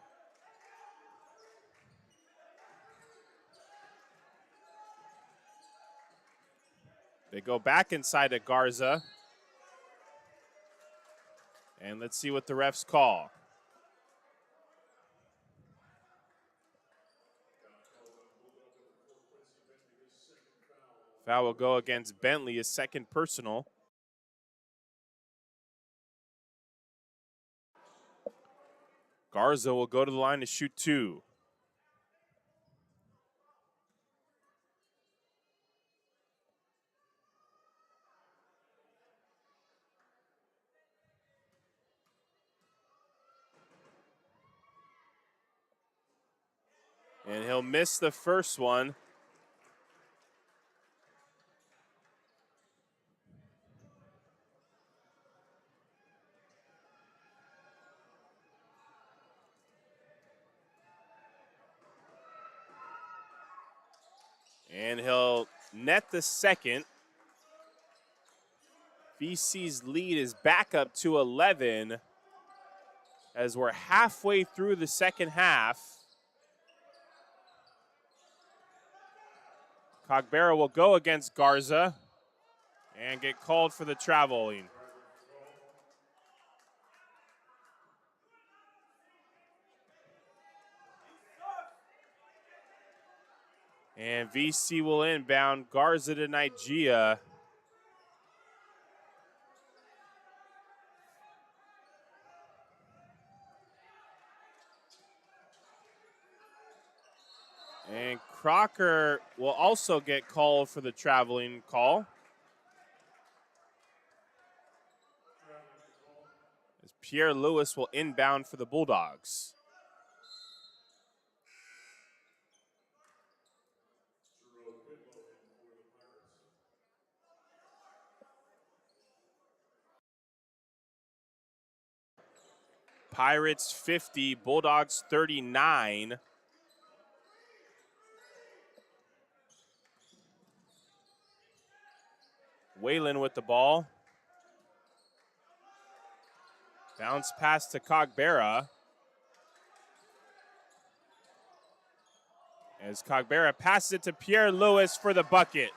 They go back inside to Garza. And let's see what the refs call. Foul will go against Bentley, his second personal. Garza will go to the line to shoot two. And he'll miss the first one. And he'll net the second. VC's lead is back up to 11 as we're halfway through the second half. Cogbera will go against Garza and get called for the traveling. And VC will inbound. Garza to Nigeria. And Crocker will also get called for the traveling call. Pierre Lewis will inbound for the Bulldogs. Pirates 50, Bulldogs 39. Whalen with the ball. Bounce pass to Cogbera. As Cogbera passes it to Pierre Lewis for the bucket.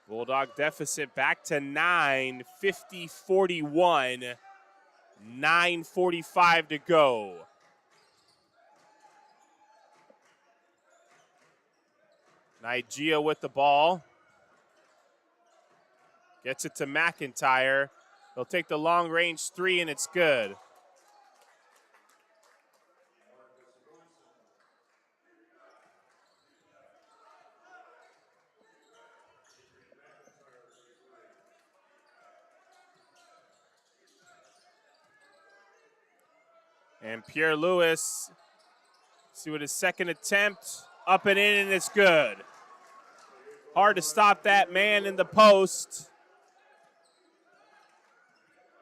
Bulldog deficit back to 9, 50-41, 9:45 to go. Nigeria with the ball. Gets it to McIntyre. He'll take the long range three and it's good. And Pierre Lewis, see what his second attempt, up and in, and it's good. Hard to stop that man in the post.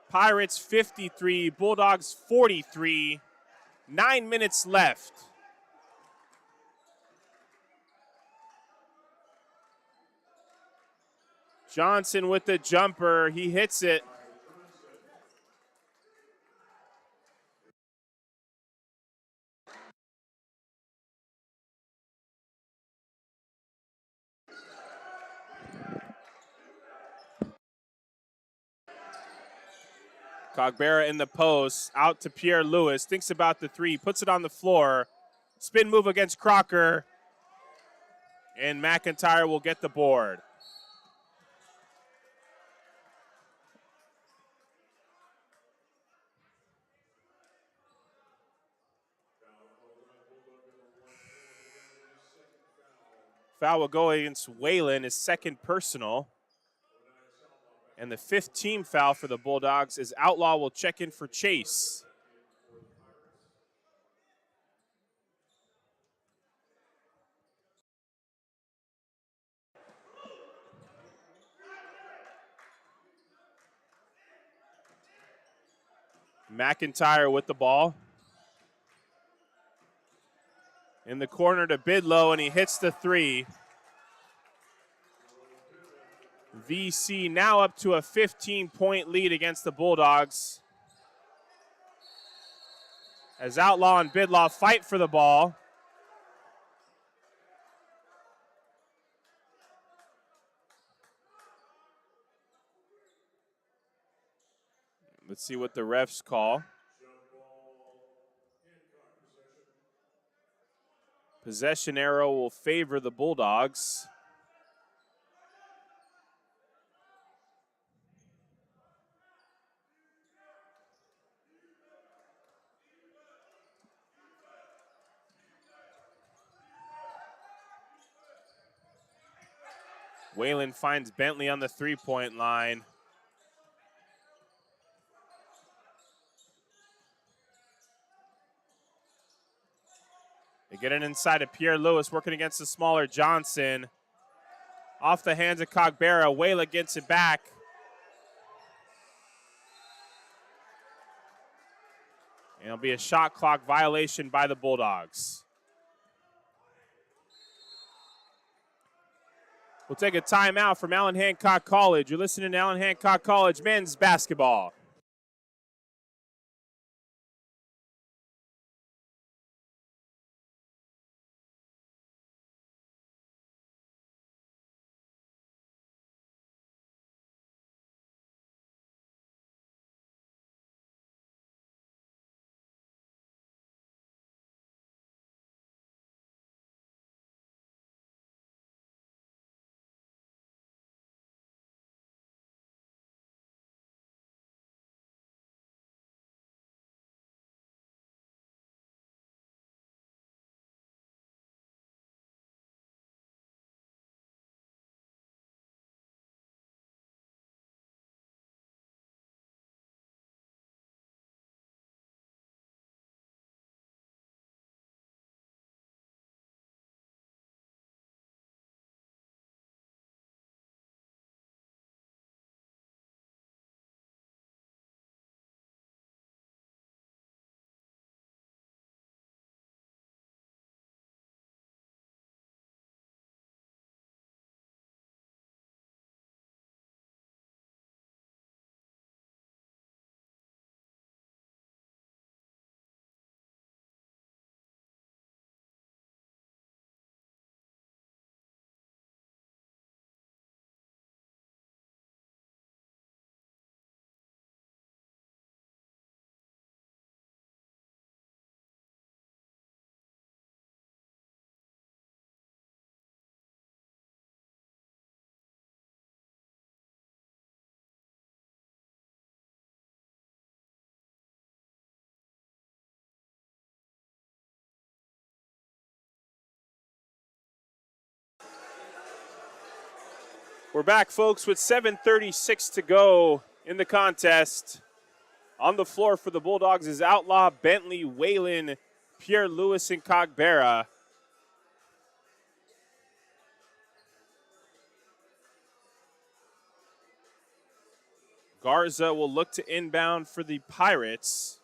Pirates 53, Bulldogs 43, 9 minutes left. Johnson with the jumper, he hits it. Cogbera in the post, out to Pierre Lewis, thinks about the three, puts it on the floor. Spin move against Crocker, and McIntyre will get the board. Foul will go against Whalen, his second personal. And the 5th team foul for the Bulldogs is Outlaw will check in for Chase. McIntyre with the ball. In the corner to Bidlow, and he hits the three. VC now up to a 15-point lead against the Bulldogs. As Outlaw and Bidlaw fight for the ball. Let's see what the refs call. Possession arrow will favor the Bulldogs. Whalen finds Bentley on the three-point line. They get it inside to Pierre Lewis, working against the smaller Johnson. Off the hands of Cogbera, Whalen gets it back. And it'll be a shot clock violation by the Bulldogs. We'll take a timeout from Allen Hancock College. You're listening to Allen Hancock College men's basketball. We're back, folks, with 7:36 to go in the contest. On the floor for the Bulldogs is Outlaw, Bentley, Whalen, Pierre Lewis, and Cogbera. Garza will look to inbound for the Pirates.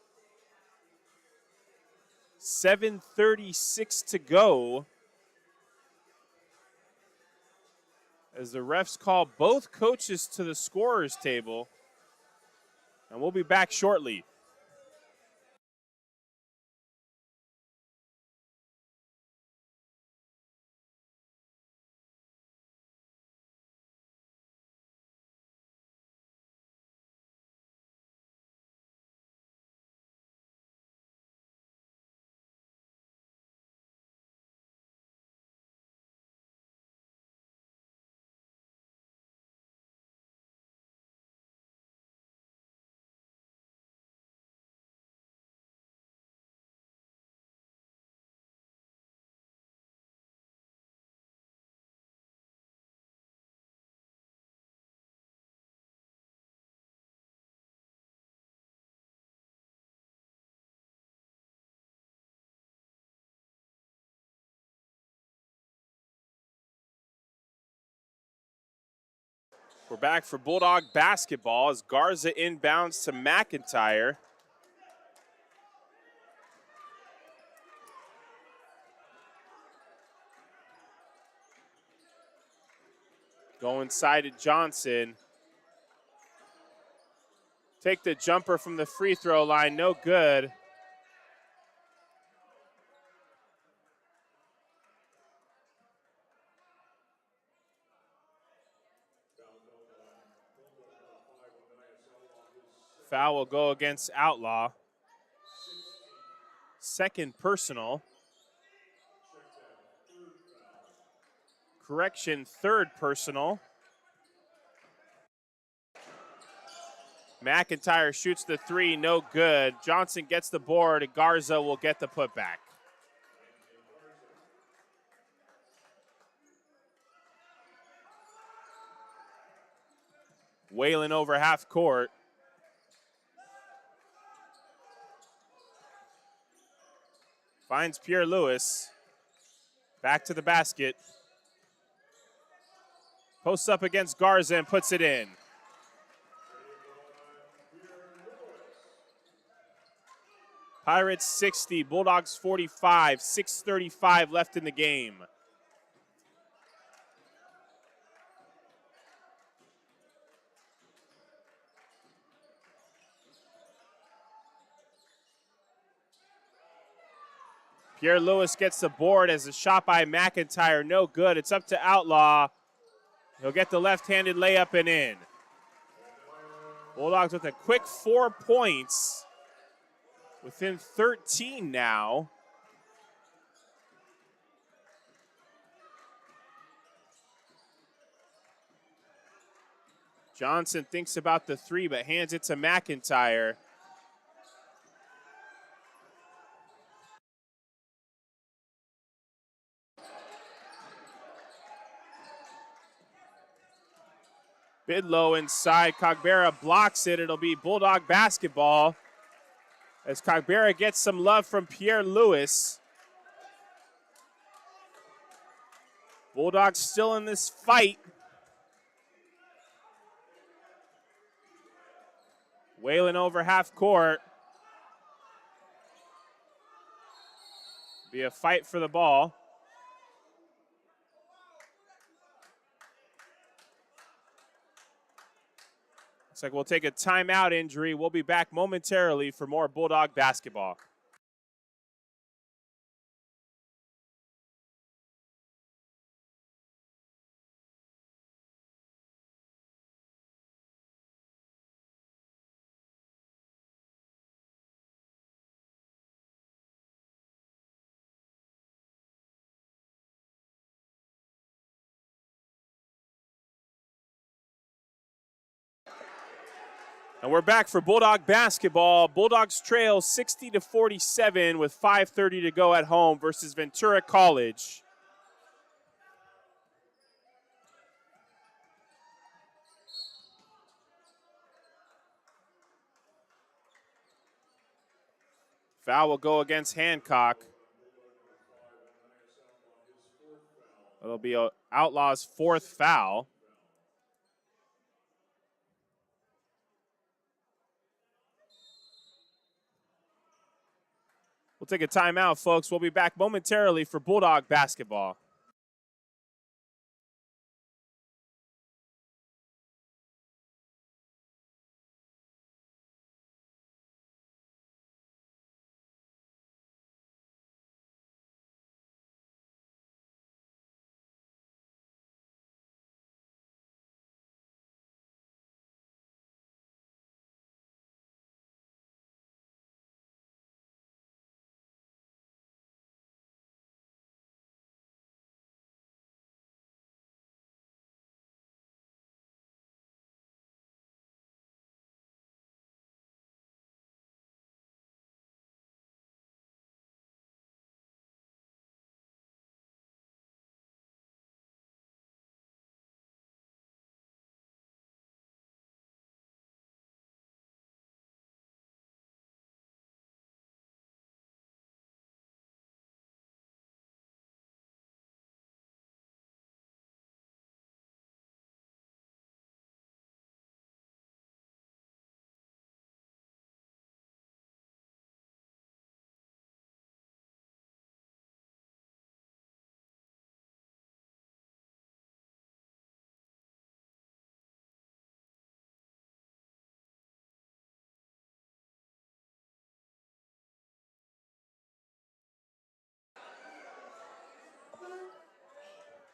7:36 to go as the refs call both coaches to the scorer's table. And we'll be back shortly. We're back for Bulldog basketball as Garza inbounds to McIntyre. Go inside to Johnson. Take the jumper from the free throw line, no good. Foul will go against Outlaw. Second personal. Correction, third personal. McIntyre shoots the three, no good. Johnson gets the board, and Garza will get the putback. Whalen over half court. Finds Pierre Lewis. Back to the basket. Posts up against Garza and puts it in. Pirates 60, Bulldogs 45, 6:35 left in the game. Pierre Lewis gets the board as a shot by McIntyre, no good. It's up to Outlaw. He'll get the left-handed layup and in. Bulldogs with a quick 4 points. Within 13 now. Johnson thinks about the three, but hands it to McIntyre. Bidlow inside. Cogbera blocks it. It'll be Bulldog basketball as Cogbera gets some love from Pierre Lewis. Bulldogs still in this fight. Whalen over half court. Be a fight for the ball. Looks like we'll take a timeout injury. We'll be back momentarily for more Bulldog basketball. And we're back for Bulldog basketball. Bulldogs trail 60-47 with 5:30 to go at home versus Ventura College. Foul will go against Hancock. It'll be Outlaw's 4th foul. We'll take a timeout, folks. We'll be back momentarily for Bulldog basketball.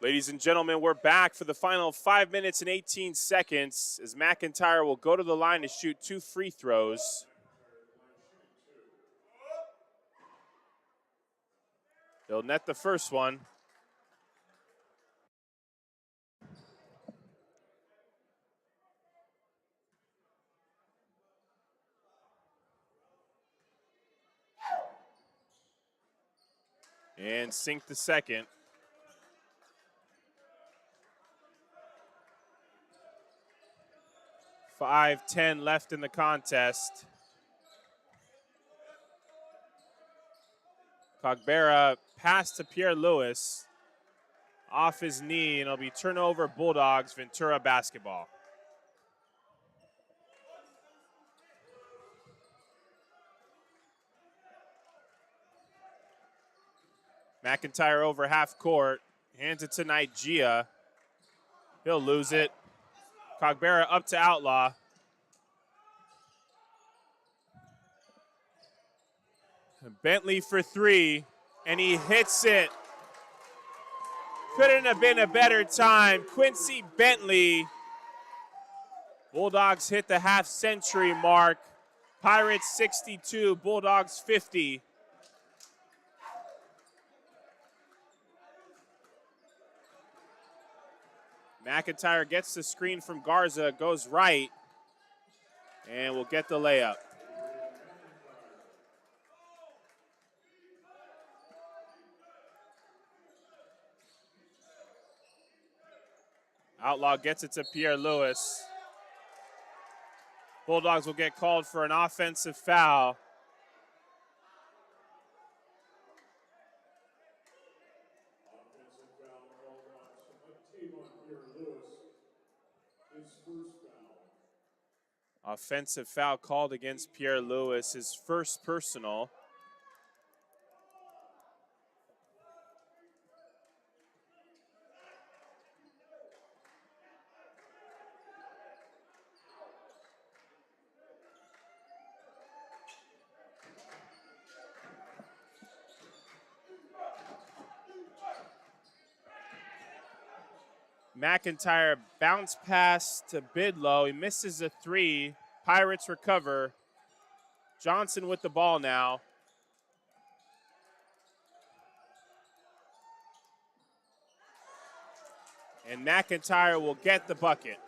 Ladies and gentlemen, we're back for the final 5 minutes and 18 seconds as McIntyre will go to the line to shoot 2 free throws. He'll net the first one. And sink the second. .5:10 left in the contest. Cogbera pass to Pierre Lewis off his knee, and it'll be turnover Bulldogs, Ventura basketball. McIntyre over half court, hands it to Nigeria. He'll lose it. Cogbera up to Outlaw. Bentley for 3, and he hits it. Couldn't have been a better time. Quincy Bentley. Bulldogs hit the half-century mark. Pirates 62, Bulldogs 50. McIntyre gets the screen from Garza, goes right, and will get the layup. Outlaw gets it to Pierre Lewis. Bulldogs will get called for an offensive foul. Offensive foul called against Pierre Lewis, his first personal. McIntyre bounce pass to Bidlow. He misses a 3. Pirates recover. Johnson with the ball now. And McIntyre will get the bucket.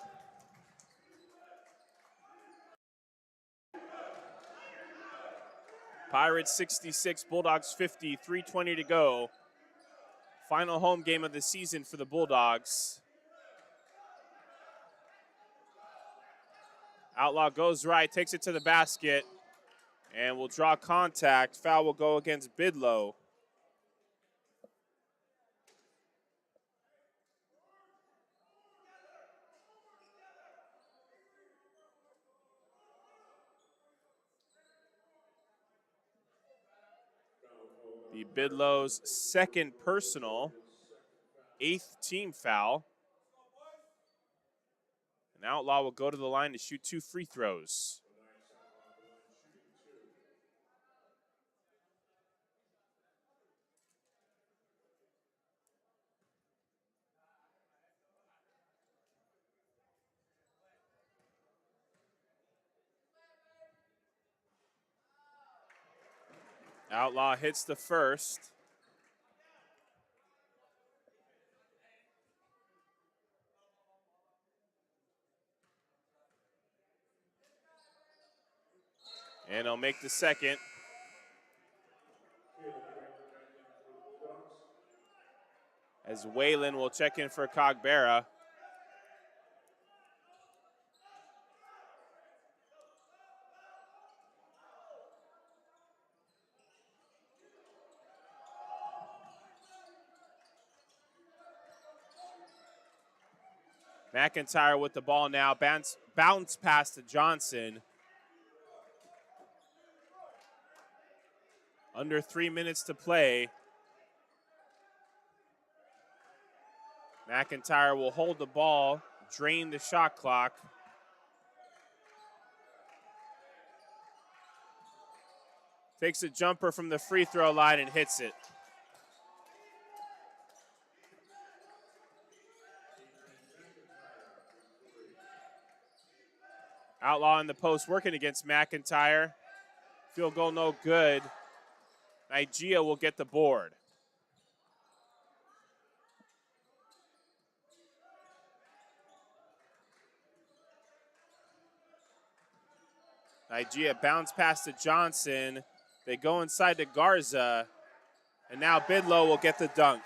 Pirates 66, Bulldogs 50, 3:20 to go. Final home game of the season for the Bulldogs. Outlaw goes right, takes it to the basket. And we'll draw contact. Foul will go against Bidlow. Be Bidlow's second personal, 8th team foul. And Outlaw will go to the line to shoot 2 free throws. Outlaw hits the first. And he'll make the second. As Waylon will check in for Cogbera. McIntyre with the ball now, bounce pass to Johnson. Under 3 minutes to play. McIntyre will hold the ball, drain the shot clock. Takes a jumper from the free throw line and hits it. Outlaw in the post working against McIntyre. Field goal no good. Nigeria will get the board. Nigeria bounce pass to Johnson. They go inside to Garza. And now Bidlow will get the dunk.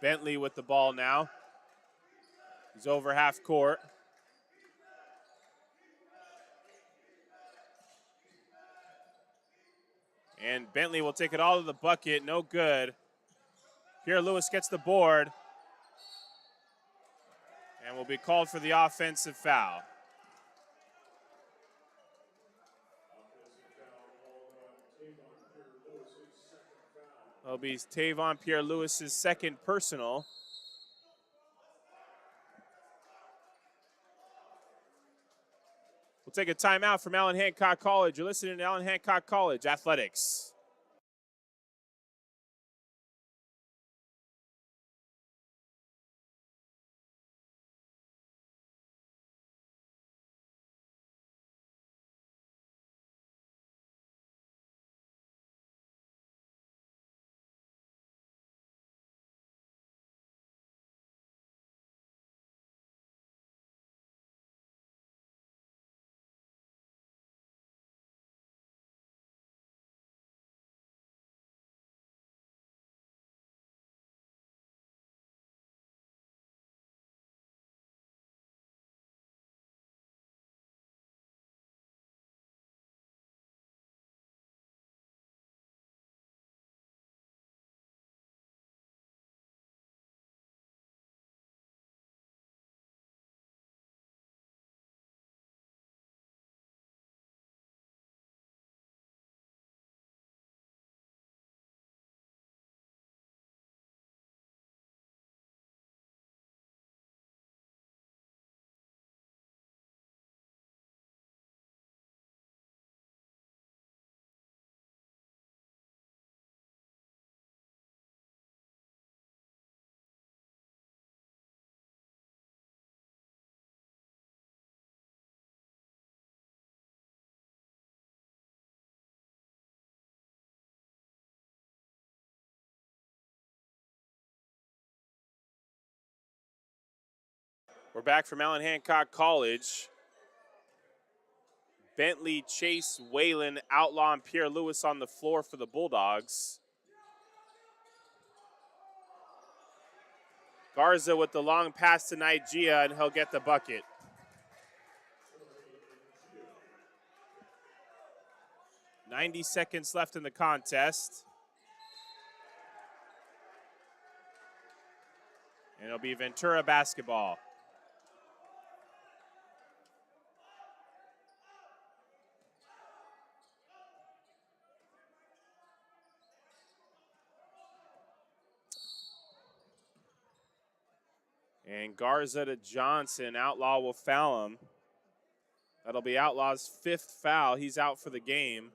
Bentley with the ball now. He's over half court. And Bentley will take it all to the bucket. No good. Pierre Lewis gets the board. And will be called for the offensive foul. That'll be Tavon Pierre Lewis's second personal. We'll take a timeout from Allen Hancock College. You're listening to Allen Hancock College Athletics. We're back from Allen Hancock College. Bentley, Chase, Whalen, Outlaw, and Pierre Lewis on the floor for the Bulldogs. Garza with the long pass to Nigeria, and he'll get the bucket. .90 seconds left in the contest. And it'll be Ventura basketball. And Garza to Johnson. Outlaw will foul him. That'll be Outlaw's 5th foul. He's out for the game.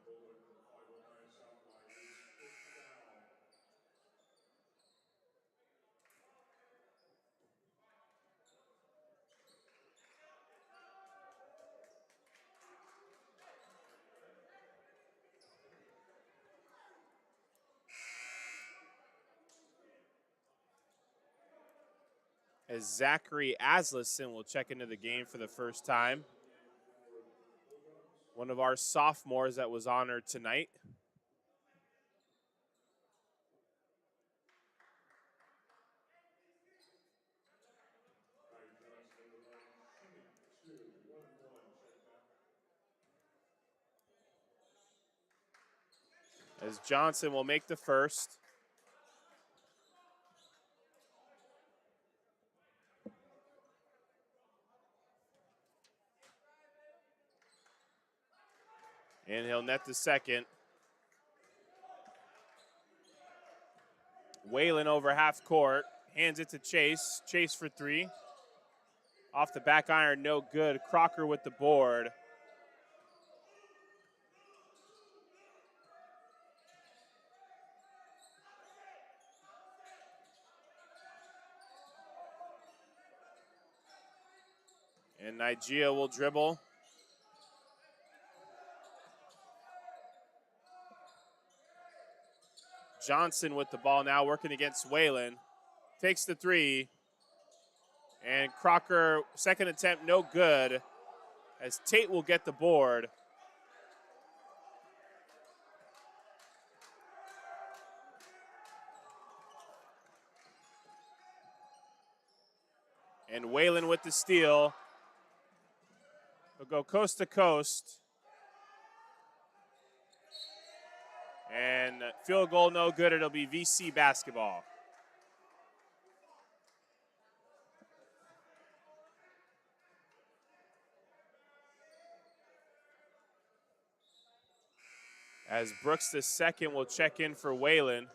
As Zachary Aslison will check into the game for the first time. One of our sophomores that was honored tonight. As Johnson will make the first. And he'll net the second. Whalen over half court. Hands it to Chase. Chase for 3. Off the back iron, no good. Crocker with the board. And Nigeria will dribble. Johnson with the ball now, working against Whalen. Takes the 3. And Crocker, second attempt, no good. As Tate will get the board. And Whalen with the steal. He'll go coast to coast. And field goal no good. It'll be VC basketball. As Brooks the second will check in for Whalen.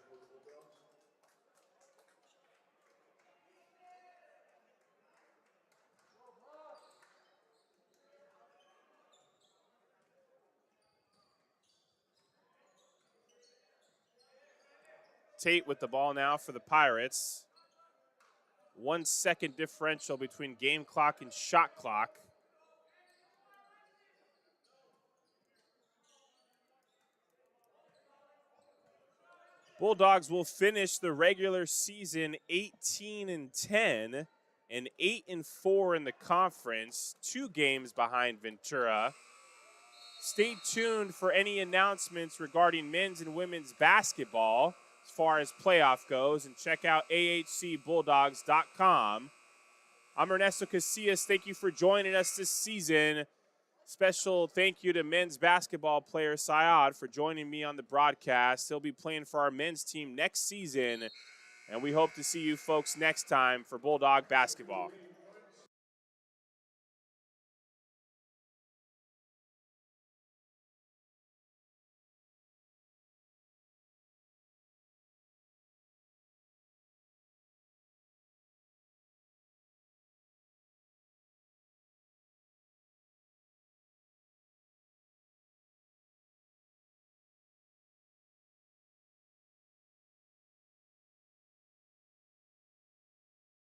Tate with the ball now for the Pirates. 1 second differential between game clock and shot clock. Bulldogs will finish the regular season 18-10 and 8-4 in the conference, 2 games behind Ventura. Stay tuned for any announcements regarding men's and women's basketball as far as playoff goes, and check out ahcbulldogs.com. I'm Ernesto Casillas. Thank you for joining us this season. Special thank you to men's basketball player Syed for joining me on the broadcast. He'll be playing for our men's team next season, and we hope to see you folks next time for Bulldog basketball.